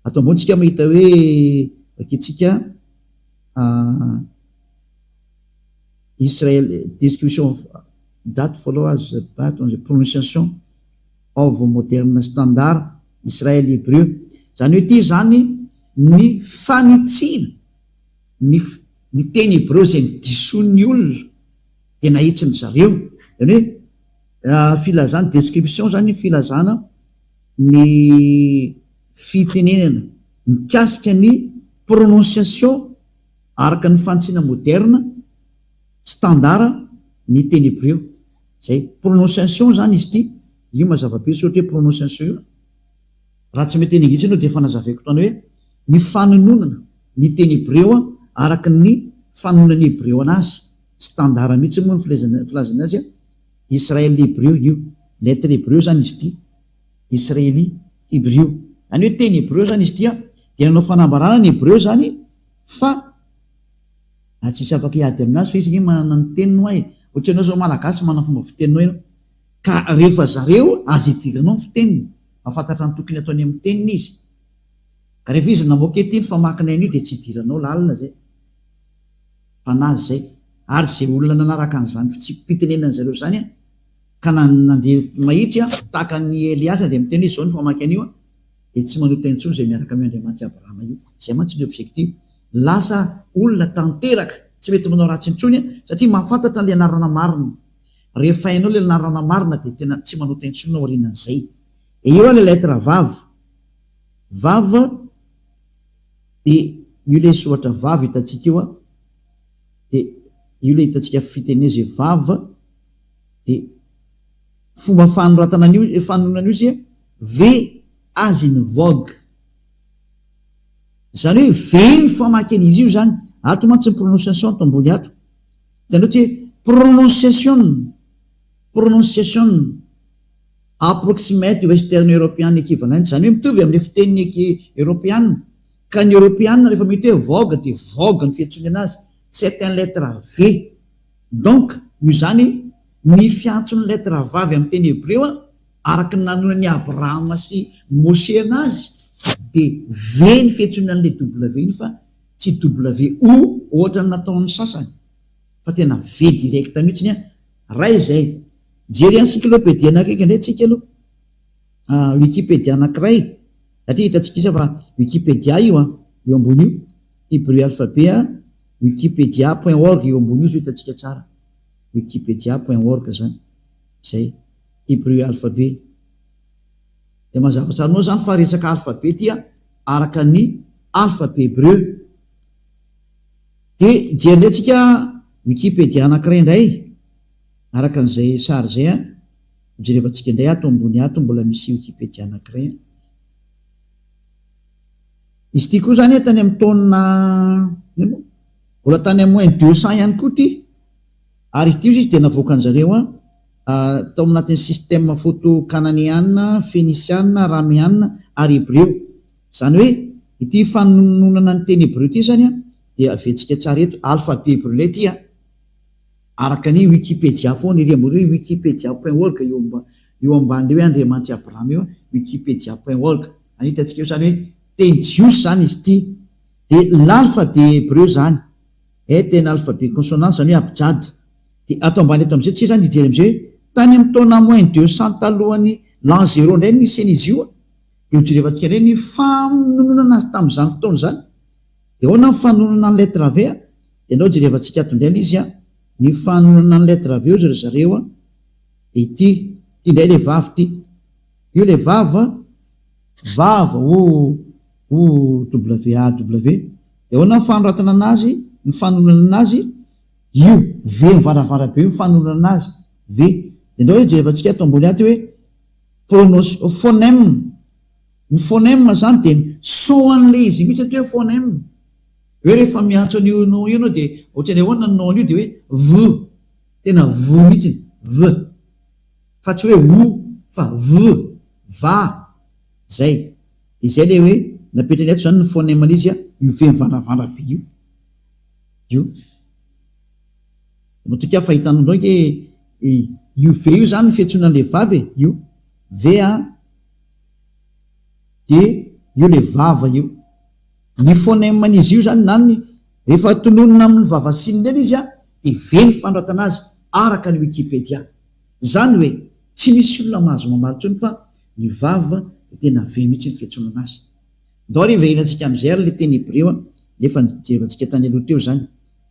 atao ambonitsika mahita hoe aketsika Israel description of that followers pronunciation of moderne standard Israel hébreu zany hoe ty zany ny fanitsina ny teny hébreu zay nydison'ny olona de nahitsiny zareo zany hoe filazana description zany filazana ny fitenenana mikasika ny prononciation araka ny fanitsina moderne standard ny teny hébreu zay prononciation zany izy ty io mazava-be so hoe prononciation io raha tsy mety eningitsy anao de fanazaveko tana hoe ny fanononana ny teny hébreu a araka ny fanononany hébreu anazy standard mihitsy moa ny filazana azy a Israel hébreu io lettre hébreu zany izy ty Israeli hébreu any hoe teny hébreu zany izy ty a de nanao fanambarana ny hébreu zany fa tsisy afaka iady aminazy fa izy manana ny tenino ay ohatry anao zao malagasy manana fomba fitenino eno ka rehefa zareo azy idiranao ny fiteniny mahafantatra ny tokony ataony amin'ny teniny izy ka rehefa izy namoaka etiny fa makinay io de tsy idiranao lalina zay mpanazy zay ary zay olona nanaraka an'zany tsy mpitenenany zareo zany a ka nandeha mahitry a tahaka ny Eliatra de miteny izy zao ny famakian'io a de tsy manota intsony zay miaraka amin'ny Andriamanitra Abrahama io zay mantsy ny objectif lasa olona tanteraka tsy mety manao ratsy intsony satria mahafantatra le anarana marina rehefa hainao le anarana marina de tena tsy manota intsony ao aorianan'izay eo a le lettre vava de io le soratra vava hitatsika io a de io le hitatsika fiteneza vava de fomba fanononana io zay ve azy ny vogue zany hoe ve ny famakiana izy io zany ato mantsy ny prononciation ato ambony ato tany ohatry hoe prononciation approximate western européenne équivalent zany hoe mitovy am'le fiteniny européenne ka ny européenne rehefa mety hoe vogue de vogue ny fiantsony anazy c'est un lettre V donc io zany ny fiantsony lettre vavy amin'ny teny hébreu a araka ny nanonany Abrahama sy Moshe anazy de V ny fiantsony an'le W iny fa tsy W O ohatra ny nataon'ny sasany fa tena V direct mihitsiny ray zay jery encyclopédie anakaiky indray tsika aloha wikipédia anankiray satria hitantsika isa fa wikipédia io eo ambony io hébreu alphabet wikipedia.org eo ambony io zao hitantsika tsara wikipedia.org zany zay hébreu alphabet de mazavatsara anao zany fa resaka alphabet tia araka ny alphabet hébreu de jerindray tsika wikipedia anankiray indray araka an'izay sary zay jerevantsika indray ato ambony ato mbola misy wikipedia anankiray izy ty koa zany tany amin'ny taonina mbola tany amin'ny moins 200 ihany koa ty ary izy ty izy tena voakan'zareo tao anatin'ny système photo kananiana phéniciana ramiana ary hébreu zany hoe ity fanononana ny teny hébreu ty zany dia avetsika tsara eto alphabet hébreu lay ty araka ny wikipedia foana iry ambony hoe wikipedia.org eo amban'le hoe Andriamanitra Abraham eo wikipedia.org anitantsika eo zany hoe teny jiosy zany izy ty de l'alphabet hébreu zany tena alphabet consonante zany hoe abjad de ato ambany eto am'izay tsy zany ijery am'izay hoe tany amin'ny taona moins 200 talohan'ny l'an 0 indray nisy an'izy io de hojerevantsika indray ny fanononana azy tamin'izany fotoana zany de ahoana ny fanononana ny lettre v de anao jerevantsika ato indray izy ny fanononana ny lettre v io ry zareo de ity indray le vavy ty io le vava o WAW de ahoana ny fanoratana anazy ny fanononana anazy io v mivaravara be io fanononana anazy v de ndao hoe jerevantsika ato ambony ato hoe phonème ny phonème zany de son an'le izy mihitsy ato hoe phonème hoe rehefa miantso an'io nom io anao de ohatrany ahoana ny nom io de hoe v tena v mihitsy v fa tsy hoe o fa v va zay izay le hoe napetrany ato zany ny phonème an'izy io v mivaravara be io motoka fahitanao ndraiky io v io zany fiantsoanan'le vavy io v de io le vava io ny phonème an'izy io zany nany rehefa tononona amin'ny vavasinina eny izy de v ny fanoratana azy araka ny wikipedia zany hoe tsy misy olona mahazo mamaly tsony fa ny vava de tena v mihitsy ny fiantsonana azy ndao ry ivahinantsika am'izay ary le teny hébreu nefa jerevantsika tany aloha teo zany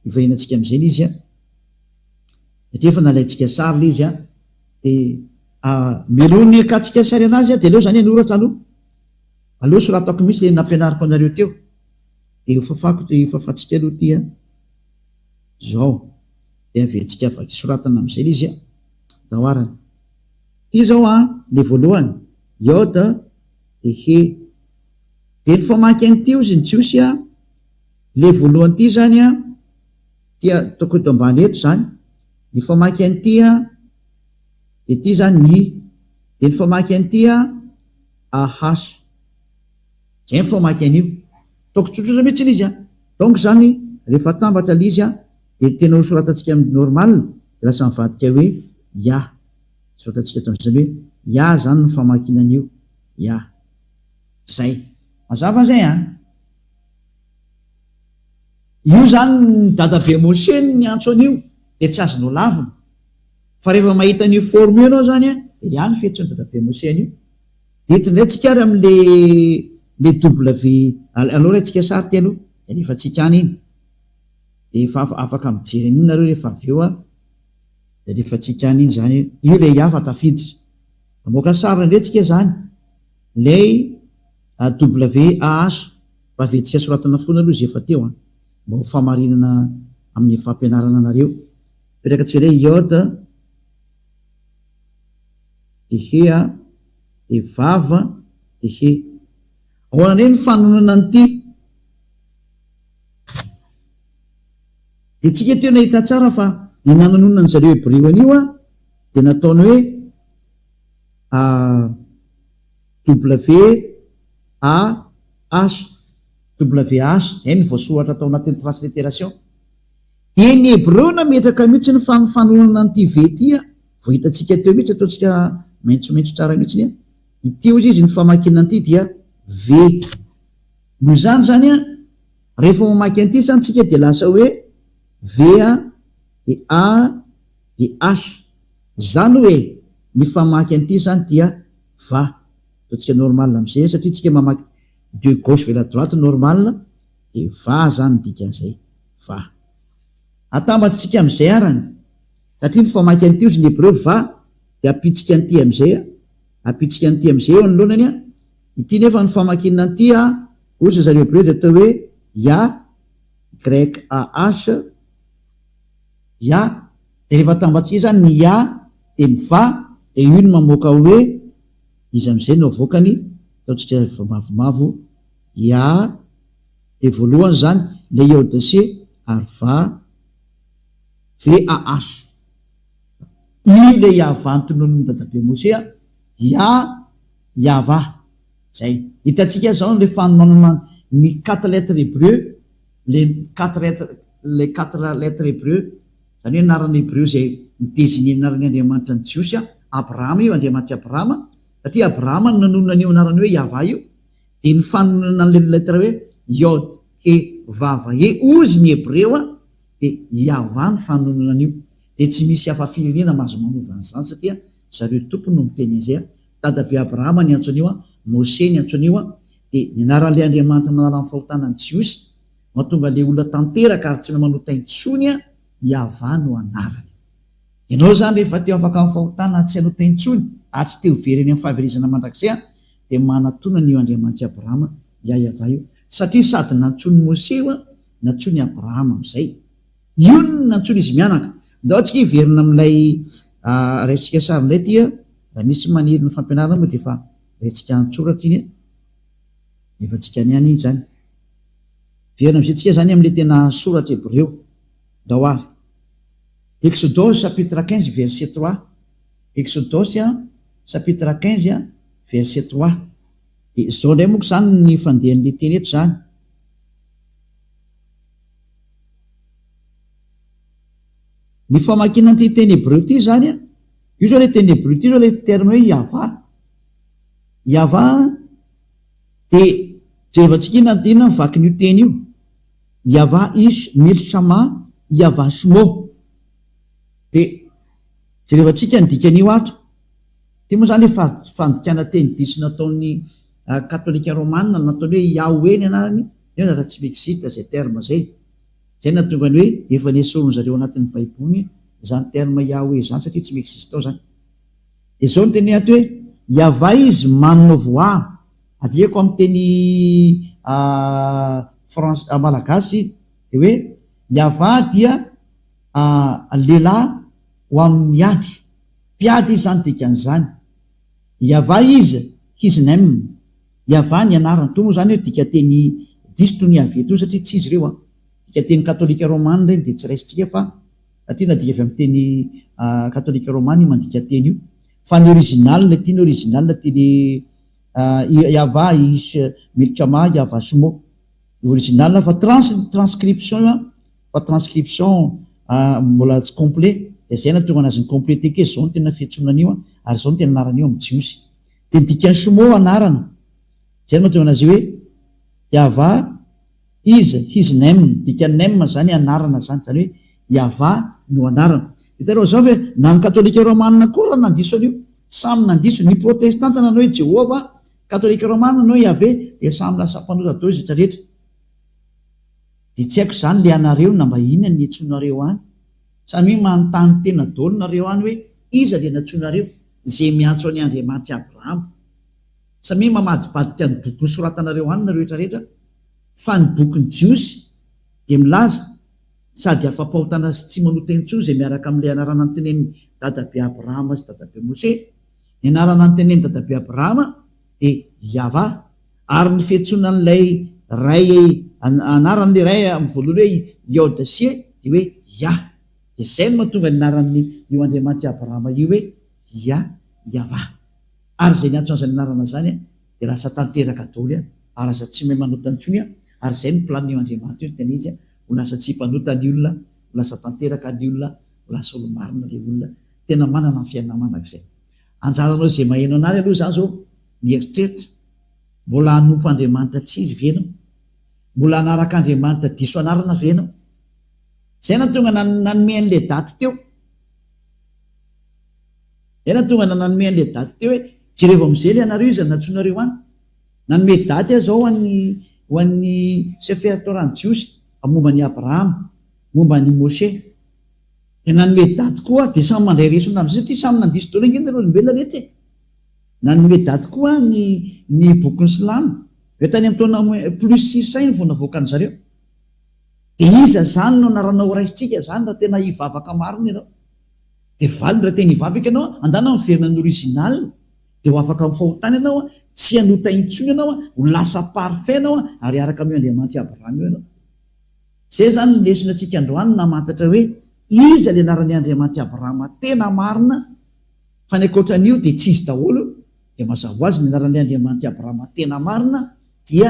ivahinantsika am'izay ny izy satria efa nalaitsika sary le izy de milony akatsika sary anazy de leo zany anoratra aloha soratako mihitsy le nampianariko anareo teo de fafatsika aloha ty zao de aventsika afaky soratana am'izay le izy daoarany ty zao le voalohany yoda de he de ny famaky an'ty izy ny jiosy le voalohany ty zany tia toko eto ambany eto zany ny famaky an'ty de ty zany de ny famaky an'ty ahas zay ny famaky an'io toko tsotsotra mihitsy izy donc zany rehefa tambatra le izy de tena soratantsika amin'ny normal de lasa mivadika hoe ya soratantsika eto am'zany hoe ya zany ny famakinan'io ya zay mazava zay io zany ny dadabe Moshe ny antso an'io de tsy azonao lavina fa rehefa mahita an'io forme io anao zany de ihany fiantsony dadabe Moshe an'io de tindray tsika ary am'le W aloha ratsika sary ty aloha de nefa tsika any iny de efa afaka mijery an'iny nareo rehefa avy eo de nefa tsika any iny zany io le iafa tafiditra amoaka sary ndray tsika zany lay WAH fa avetsika soratana foana aloha izy efa teo mba ho famarinana amin'ny fampianarana anareo petraka tsy le iode de he de vava de he ahoana ndray ny fanonana an'ity de tsika teo nahita tsara fa ny nanonona ny zareo hébreu an'io de nataony hoe WAH zay ny voasoratra atao anatin'ny transliteration de ny hébreu nametraka mihitsy ny fanonana an'ity v ty vo hitatsika teo mihitsy ataotsika maintsomaintso tsara mihitsy iteo izy ny famakina an'ity dia v noho zany zany rehefa mamaky an'ity zany tsika de lasa hoe v de a de h Zany hoe ny famaky an'ity zany dia va totsika normal am'zay satria tsika mamaky de gauche vers la droite normal de va zany dikan'izay va. Atambatsika am'izay arany satria ny famaky an'ity ozy ny hébreu va de apitsika an'ity am'izay apitsika an'ity am'izay eo anolonany ity nefa ny famakina an'ity ozy zareo hébreu de atao hoe ya grec ah ya de rehefa atambatsika zany ny ya de ny va de io ny mamoaka hoe izy am'izay no avoakany ataotsika mavomavo ya de voalohany zany le eo de c ary va VAH io le yava antonon'ny dadabe Mosea yava zay hitatsika zao le fanomana ny 4 lettres hébreu les 4 lettres hébreu zany hoe anarany hébreu zay miteziny anarany Andriamanitra ny Jiosy Abrahama io Andriamanitra Abrahama satria Abrahama nanonona an'io anarany hoe yava io de ny fanonana an'le lettre hoe yod he vava he ozy ny hébreu de yava ny fanonana an'io de tsy misy hafa firenena mahazo manovany zany satria zareo tompony no miteny an'izay dadabe Abrahama ny antso an'io Mose ny antso an'io de ny anaran'le Andriamanitra manala ny fahotanany Jiosy mahatonga le olona tanteraka ary tsy manota intsony yava no anarany. Ianao zany rehefa teo afaka amin'ny fahotana tsy anota intsony tsy teo very eny amin'ny fahaverizana mandrakizay de manatona n'io Andriamanitra Abrahama yava io satria sady nantsony Mose nantsony Abrahama am'izay io nantsony izy mianaka ndao tsika hiverina amin'ilay raitsika sarin'ilay ty raha misy maniry ny fampianarana moa de efa raitsika antsoratra iny efa tsika niany iny zany verina am'izay tsika zany amin'le tena soratra hébreu dao ary Exodus chapitre 15 verset 3 Exodus chapitre 15 verset 3 de zao ndray moa zany ny fandehan'le teny eto zany ny famakina ty teny hébreu ty zany io zao le teny hébreu ty zao le terme hoe yava de jerevantsika inona mivakin'io teny io yava ish milshama yava shmo de jerevantsika ny dikan'io ato ty moa zany fandikana teny diso nataon'ny katolika romana nataony hoe Yahweh ny anarany nefa tsy existe zay terme zay zay natonga ny hoe efa nesorony zareo anatin'ny baiboly zany terme Yahweh zany satria tsy existe ao zany de zao ny teny ato hoe yava izy manona voa adiako amin'ny teny France malagasy de hoe yava dia lehilahy ho amin'ny miady mpiady izy zany dikan'izany yava izy his name yava ny anarany to moa zany hoe dika teny diso to ny avy satria tsy izy ireo dika teny katolika romana reny de tsy raisitsika fa satria nadika avy amin'ny teny katolika romana mandika teny io fa ny original le ty ny original teny yava is milkama yava shmo original fa transcription mbola tsy complet de zay natonga anazy ny complété ke zao ny tena fiantsonan'io ary zao ny tena anaran'io amin'ny Jiosy de dikany shmo anarana zay ny mahatonga anazy hoe yava is his name dikany name zany anarana zany zany hoe yava no anarana hitanao zao ve na ny katolika romana koa nandiso an'io samy nandiso ny protestanta nanao hoe Jehova katolika romana nanao yave de samy lasa mpanota dao izy rehetra de tsy haiko zany le anareo na mba inona ny etsonareo any samy manontany tena daolonareo any hoe iza le natsonareo zay miantso any Andriamanitra Abrahama samy mamadibadika ny boky soratanareo any nareo rehetrarehetra fa ny bokyny Jiosy de milaza sady afa-pahotana sy tsy manota intsony zay miaraka amin'le anarana ny tenen'ny dadabe Abrahama sy dadabe Mose ny anarana ny tenen'ny dadabe Abrahama de yava ary ny fiantsonan'ilay ray anaran'le ray amin'ny voalohany hoe yodc de hoe ya de zay no mahatonga ny anaran'ny io Andriamanitra Abrahama io hoe yava ary zay niantso an'izany anarana zany de lasa tanteraka daoly ary lasa tsy mahay manota intsony ary zay ny planio Andriamanitra io tena izy ho lasa tsy mpanota ny olona ho lasa tanteraka ny olona ho lasa olo-marina le olona tena manana ny fiainana manak'izay anjaranao zay maheno anary aloha zany zao mieritreritra mbola hanompo Andriamanitra tsy izy venao mbola anaraka Andriamanitra diso anarana venao zay na tonga nanome an'le daty teo ena tonga nanome an'le daty teo hoe jereva amizay le anareo izy natsonareo any nanome daty aho zao hoan'ny sefer torany jiosy momba ny abrahama momba ny mose de nanome daty koa de samy mandray resona am'zay satria samy nandiso dolo ingeny nareo olombelona rehetra e nanome daty koa ny bokin'ny silamo hoe tany amin'ny taona plus 6 iny vo navoakany zareo de iza zany no naranao raisitsika zany raha tena hivavaka mariny ianao de valo raha tena hivavaka ianao andana miverina ny original de ho afaka mifahotany ianao tsy anota intsony ianao ho lasa parfait ianao ary araka amio Andriamanitra Abrahama io ianao zay zany lesona atsika androany namantatra hoe iza le anaran'ny Andriamanitra Abrahama tena marina fa ny ankoatran'io de tsy izy daholo de mazava azy ny anaran'ny Andriamanitra Abrahama tena marina dia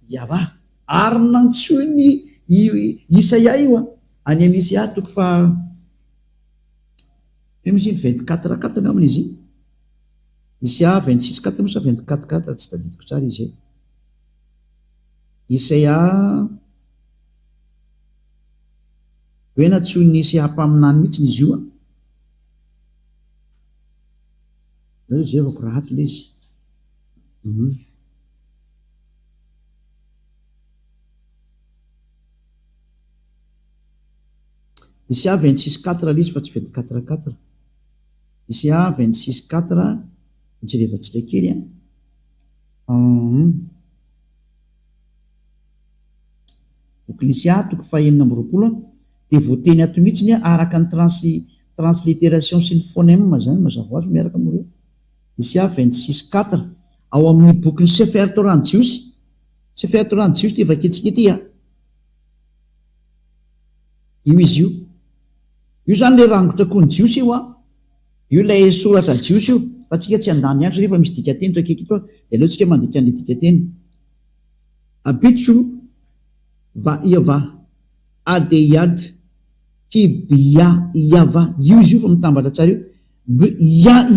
Yahweh ary nantsony Isaia io any amin'ny Isaia toko fa misy 24 ngaminy izy Isaia 26 mosa 24 tsy tadidiko tsara izy Isaia hoe natsony Isaia mpaminany mihitsy izy io zay vako rahato le izy Isaia 26:4 l'izy fa tsy 24:4 Isaia 26:4 mijerevantsika kely bokin'ny Isaia toko fa 9:20 de voateny ato mihitsiny araka ny transliteration sy ny phonème zany mazava azy miaraka amreo Isaia 26:4 ao amin'ny bokin'ny sefer torany jiosy ty vaketsika ty io izy io zany le rangotra koa ny jiosy io io lay soratra jiosy io fa tsika tsy andany ihany rehefa misy dikateny to akaiky toa de aleontsika mandika an'le dikateny abitso va iava adeyad kibia iava io izy io fa mitambatra tsara io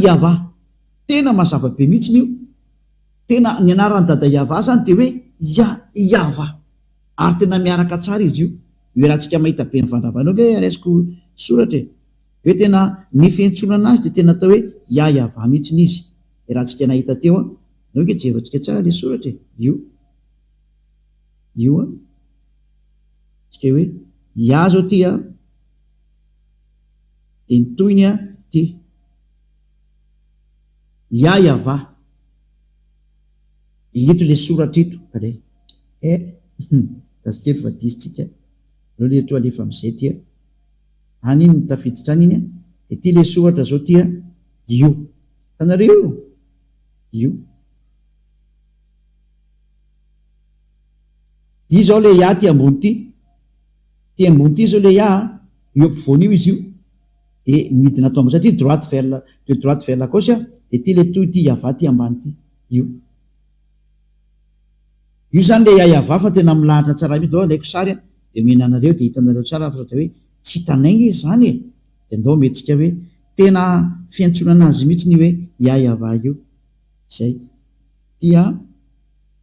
iava tena mazava be mihitsy io tena ny anarany dada iava zany de hoe iava ary tena miaraka tsara izy io rahantsika mahita be nyvandravanao ge araisiko soratra hoe tena ny fiantsonana azy de tena atao hoe iava mihitsy ny izy rahantsika nahita teo nao ke jevantsika tsara le soratra io tsika hoe ia zao ty de nitoiny ty iava ito le soratra ito ale dasikely fa disitsika reo le to alefa amizay tya any iny mitafiditra any iny de ty le soratra zao tya io tanareo io i zao le ia ty ambony ty ambony ty zao le ia io ampovoany io izy io de midina atao amba satria droite vers la gauche de ty le toy ty iava ty ambany ty io zany le iava fa tena milahatra tsara mihitsy dao alaiko sary de mihinanareo de hitanareo tsara fa hoe tsy hitanay izy zany de ndao metsika hoe tena fiantsonana azy mihitsy ny hoe iava io zay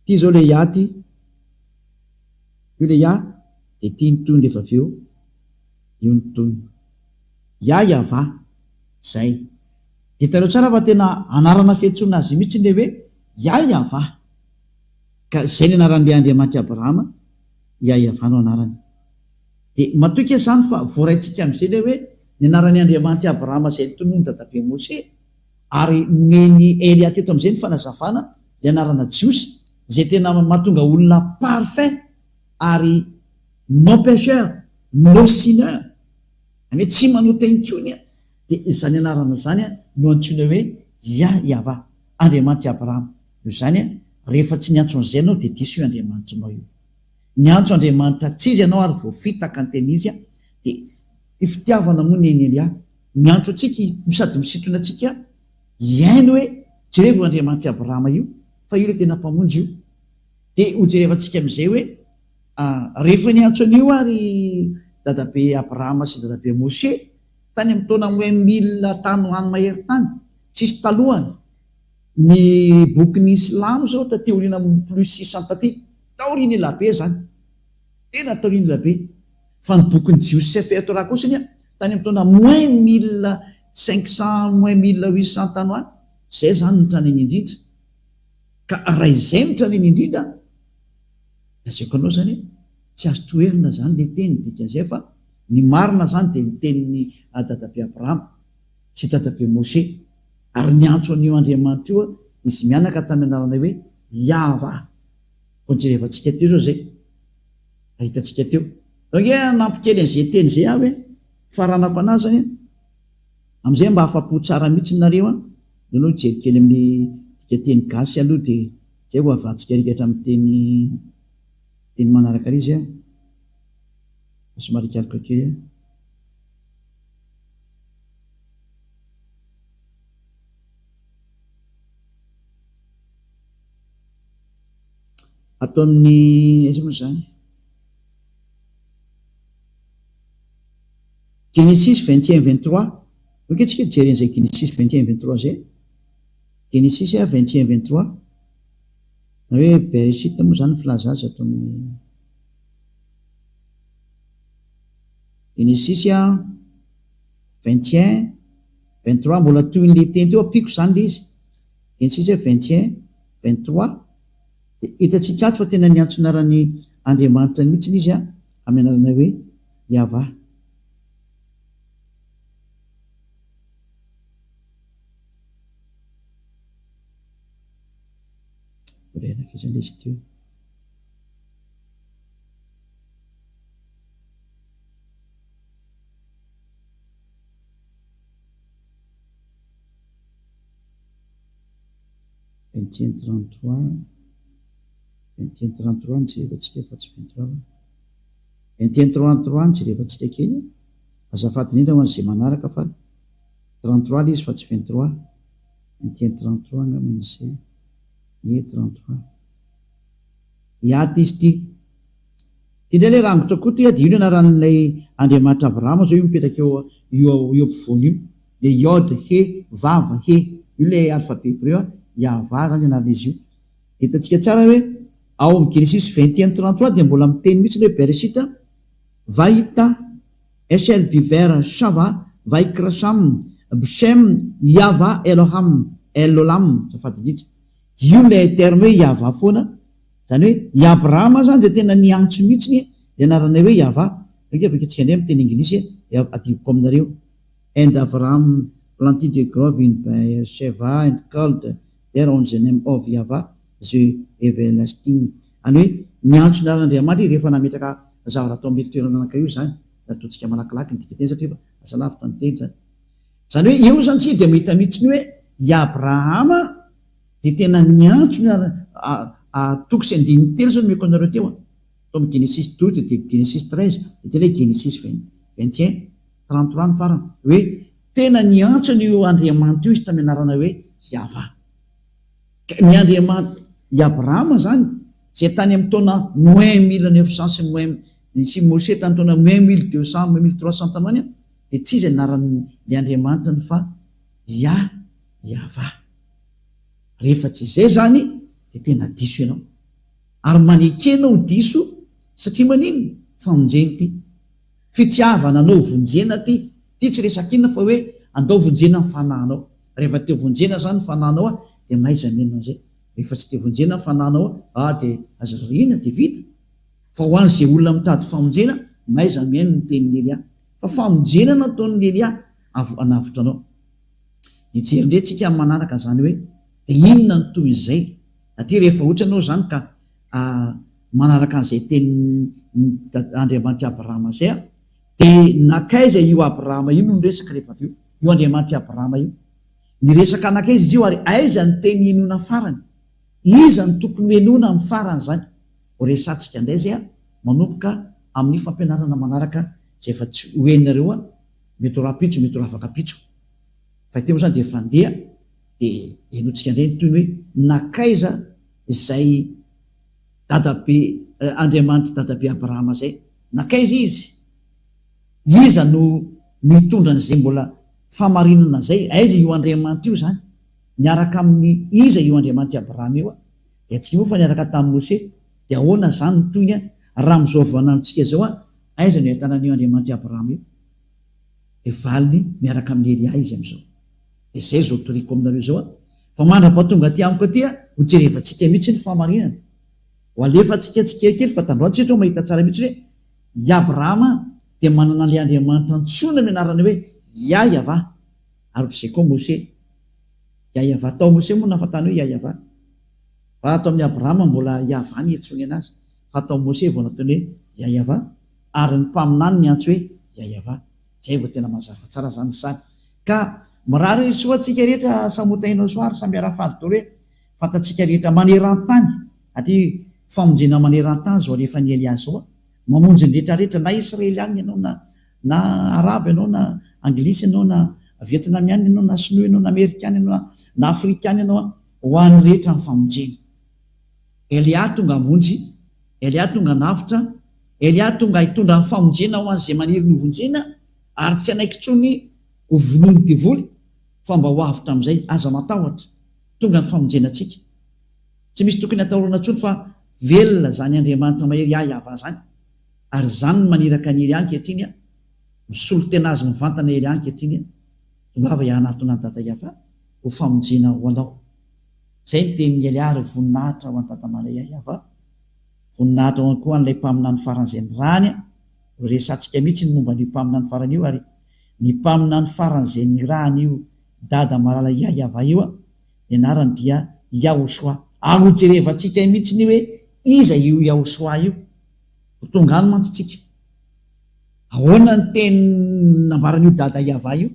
ty zao le ia ty io le ia de ty nytoy rehefa aveo io nytoy iava zay de hitanareo tsara fa tena anarana fiantsonana azy mihitsy le hoe iava ka zay ny anaran'le Andriamanitra Abrahama iavanao anarany de matoka zany fa voaraintsika am'izay le hoe ny anaran'ny Andriamanitra Abrahama zay tonony dadabe Mose ary meny Elia teto am'izay ny fanazavana le anarana jiosy zay tena mahatonga olona parfait ary non pécheur non sineur ane tsy manota intsony de zany anarana zany no antsoina hoe iava Andriamanitra Abrahama io zany rehefa tsy niantso an'izay anao de diso io Andriamanitra anao io niantso Andriamanitra tsy izy ianao ary voafitaka ny teny izy de ifitiavana moa ny Elia miantso atsika sady misitona atsika iaino hoe jerevo Andriamanitra Abrahama io fa io le tena mpamonjy io de ho jerevantsika am'izay hoe rehefa niantso an'io ary dadabe Abrahama sy dadabe Mose tany amin'ny taona 1000 tany hoany mahery tany tsisy talohany ny bokin'ny Islamo zao tateoriana plus 600 taty taoriana elabe zany tena taoriana elabe fa ny bokin'ny Jiosy sefer Torah kosiny tany amin'ny taona moins 500,800 tany any, zay zany notraneny indrindra ka raha izay notraneny indrindra azeko anao zany tsy azo toerina zany le teny dikazay fa ny marina zany de niteniny dadabe Abrahama sy dadabe Mose ary niantso an'io Andriamanitra io izy mianaka tamin'ny anarana hoe Yahva. Fonjerevantsika teo zao zay ahitantsika teo oe nampikely an'izay teny zay hoe faranako anazy zany am'izay mba afapo tsara mihitsy nareo no jerikely amin'ny dikateny gasy aloha de zay ho avantsika rikatra amin'ny teny manaraka izy somary kalika kely atao amin'ny aiza moa zany Genesis 21-23 oke tsika jeren'izay Genesis 21-23 zay Genesis 21-23 na hoe Bereshit moa zany filaza azy atao amin'ny Genesis 21-23 mbola toin'le teny teo apiko zany le izy Genesis 21-23 de hitatsika ato fa tena niantsonarany Andriamanitra mihitsy izy amin'ny anarana hoe Yahva. Izy teo nijerevantsika fa tsy 23 nijerevantsika kely azafady indrindra ho an'izay manaraka fa 33 le izy fa tsy 23 33 ngaman'izay 33 iaty izy ty indray le rangotra koa ty de io anaran'ilay Andriamanitra Abrahama zao io mipetaka io ampovoany io le iode he vava he io le alphabet hébreu Yahva zany anaran'izy io. Hitantsika tsara hoe ao amin'ny Genesis 21-33 de mbola miteny mihitsy hoe Bereshit Vahita Eshel Biver Shava Vaikrasham Bshem Yahva Eloham Elolam safady indrindra io le terme hoe Yahva foana zany hoe Abrahama zany de tena niantso mihitsy le anarana hoe Yahva aveketsika ndray amin'ny teny anglisy adikoko aminareo and Abraham planted a grove in Beersheba and called there on the name of Yahva the everlasting any hoe niantso naran'Andriamanitra rehefa nametraka zavatra atao amin'ny toerana anankiray io zany ataontsika malakilaky ny dikateny satria asa lavitra ny teny zany hoe eo zany tsy de mahita mihitsy ny hoe Abrahama de tena niantso toko sy andininy telo zao nomeko anareo teo atao amin'ny Genesis 12 de Genesis 13 de tena hoe Genesis 21-33 ny farany hoe tena niantso an'io Andriamanitra io izy tamin'ny anarana hoe Yahva. Ny Andriamanitra Abrahama zany zay tany amin'ny taona moins 1900 sy Mose tany taona moins 1200 1300 tamany de tsy izy anaran'le Andriamanitra ny fa Yahva. Rehefa tsy izay zany de tena diso ianao ary manekena ho diso satria manino famonjeny ty fitiavana anao vonjena ty tsy resakina fa hoe andao vonjena ny fanahinao rehefa teo vonjena zany fanahinao de maiza menao zay rehefa tsy teo vonjena ny fanahinao de azarina de vita fa ho an'izay olona mitady famonjena maiza meno ny tenin'ny Elia fa famonjena nataon'ny Elia anavotra anao nijerindrentsika manaraka zany hoe de inona ny toy izay satria rehefa ohatra anao zany ka manaraka an'izay teny Andriamanitra Abrahama zay de nakaiza io Abrahama io no niresaka rehefa avy io Andriamanitra Abrahama io niresaka anakaiza izy io ary aiza ny teny enona farany iza ny tokony enona amin'ny farany zany ho resatsika indray zay manomboka amin'ny fampianarana manaraka zay efa tsy hoenareo mety rapitso mety afaka pitso fa teo zany de fandeha de enotsika indray toy hoe nakaiza izay dadabe Andriamanitra dadabe Abrahama zay nakaiza iza no mitondra n'izay mbola famarinana zay aiza io Andriamanitra io zany niaraka amin'ny iza io Andriamanitra Abrahama io de atsika moa fa niaraka tamin'ny Mose de ahoana zany ny toyny raha mizao vanantsika zao aiza no ahitanan'io Andriamanitra Abrahama io de valiny miaraka amin'ny Elia izy am'izao. De zay zao toriko aminareo zao fa mandrapa tonga aty amiko aty hojerevantsika mihitsy ny famarinana ho alefantsika tsikekely fa tandroantsika ao mahita tsara mihitsy hoe i Abrahama de manana le Andriamanitra antsoina mianarana hoe Yahva ary ohatr'izay koa Mose Yahva tao Mose moa nafatany hoe Yahva fa atao amin'ny Abrahama mbola Yahva ny antsony anazy fa atao Mose vao nataony hoe Yahva ary ny mpaminany ny antso hoe Yahva. Zay vao tena mazava tsara zany sany ka mirary soatsika rehetra samotainao soary sambiarafady tolo hoe fantatsika rehetra maneran-tany aty famonjena maneran-tany zao alefa ny Elia zao mamonjy ny rehetrarehetra na Israeliany ianao na Araba ianao na Anglisy ianao na Vietnamiany ianao na Sinoa ianao na Amerikany ianao na Afrikany ianao ho an'ny rehetra ny famonjena. Elia tonga amonjy, Elia tonga navitra, Elia tonga hitondra ny famonjena ho an'izay maniry ny hovonjena ary tsy anaiky tsony ho vonony devoly fa mba ho avitra amin'izay aza matahotra tonga ny famonjena antsika. Tsy misy tokony atahorana tsony fa velona zany Andriamanitra mahery Yahva zany ary zany ny maniraka ny Elia ankehitriny misolo tena azy mivantana Elia ankehitriny lava ianatona ny dada Yahva ho famonjena ho anao. Zay ny tenin'ny Elia ary voninahitra ho an'ny dada malay Yahva voninahitra ho koa an'ilay mpaminany faran'izay ny rany resantsika mihitsy ny momba ny mpaminany farany io ary ny mpaminany faran'izay ny rany io dada malala Yahva io ny anarany dia Yahoshua. Ahojerevantsika mihitsy ny hoe iza io Yahoshua io tonga any mantsy tsika ahoana ny teny nambaran'io dada Yahva io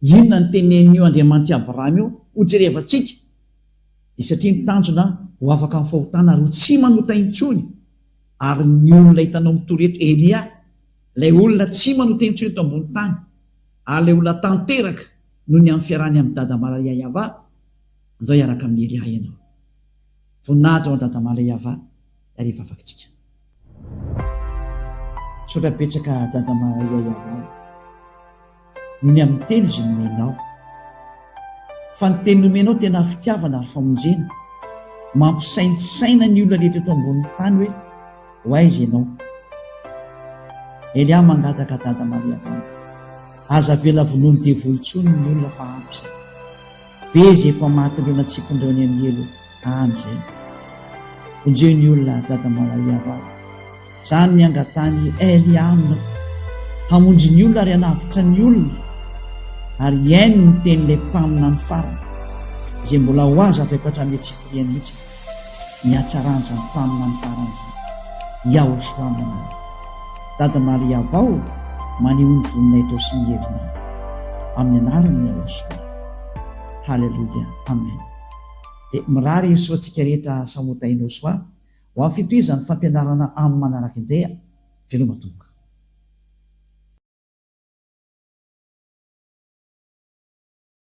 inona ny tenen'io Andriamanitra Abrahama io hojerevantsika dia satria ny tanjona ho afaka amin'ny fahotana ary ho tsy manota intsony ary ny olona hitanao mitoreto Elia ilay olona tsy manota intsony eto ambony tany ary ilay olona tanteraka noho ny amin'ny fiarany amin'ny dada malay Yahva andao hiaraka amin'ny Elia ianao voninahitra ho dada malay Yahva ary vavakitsika sotrapetsaka dada malay Yahva noho ny amin'ny teny izy nomenao fa ny teny nomenao tena fitiavana ary famonjena mampisaintsaina ny olona rehetra eto ambony tany hoe ho aiza ianao. Elia mangataka dada malay Yahva aza vela vonony devolontsony ny olona fa ampy zay be zay efa maty loana tsipondreony amin'ny elo any zay vonjeo ny olona dada malay Yahva zany ny angatany Elia amina hamonjy ny olona ary hanavitra ny olona ary iaino ny tenin'ilay mpamina ny farany izay mbola ho azy avy akoatra miatsipiriany mihitsy miatsarany zany mpamina ny farany zany Yahoshua manara dada malay Yahva maneho ny voninay tao sy ny herinao amin'ny anarany Yahoshua. Halleluja, amen. Dia mirary soatsika rehetra samotainao soa ho amin'ny fitohizany fampianarana amin'ny manaraka indray veloma tompo.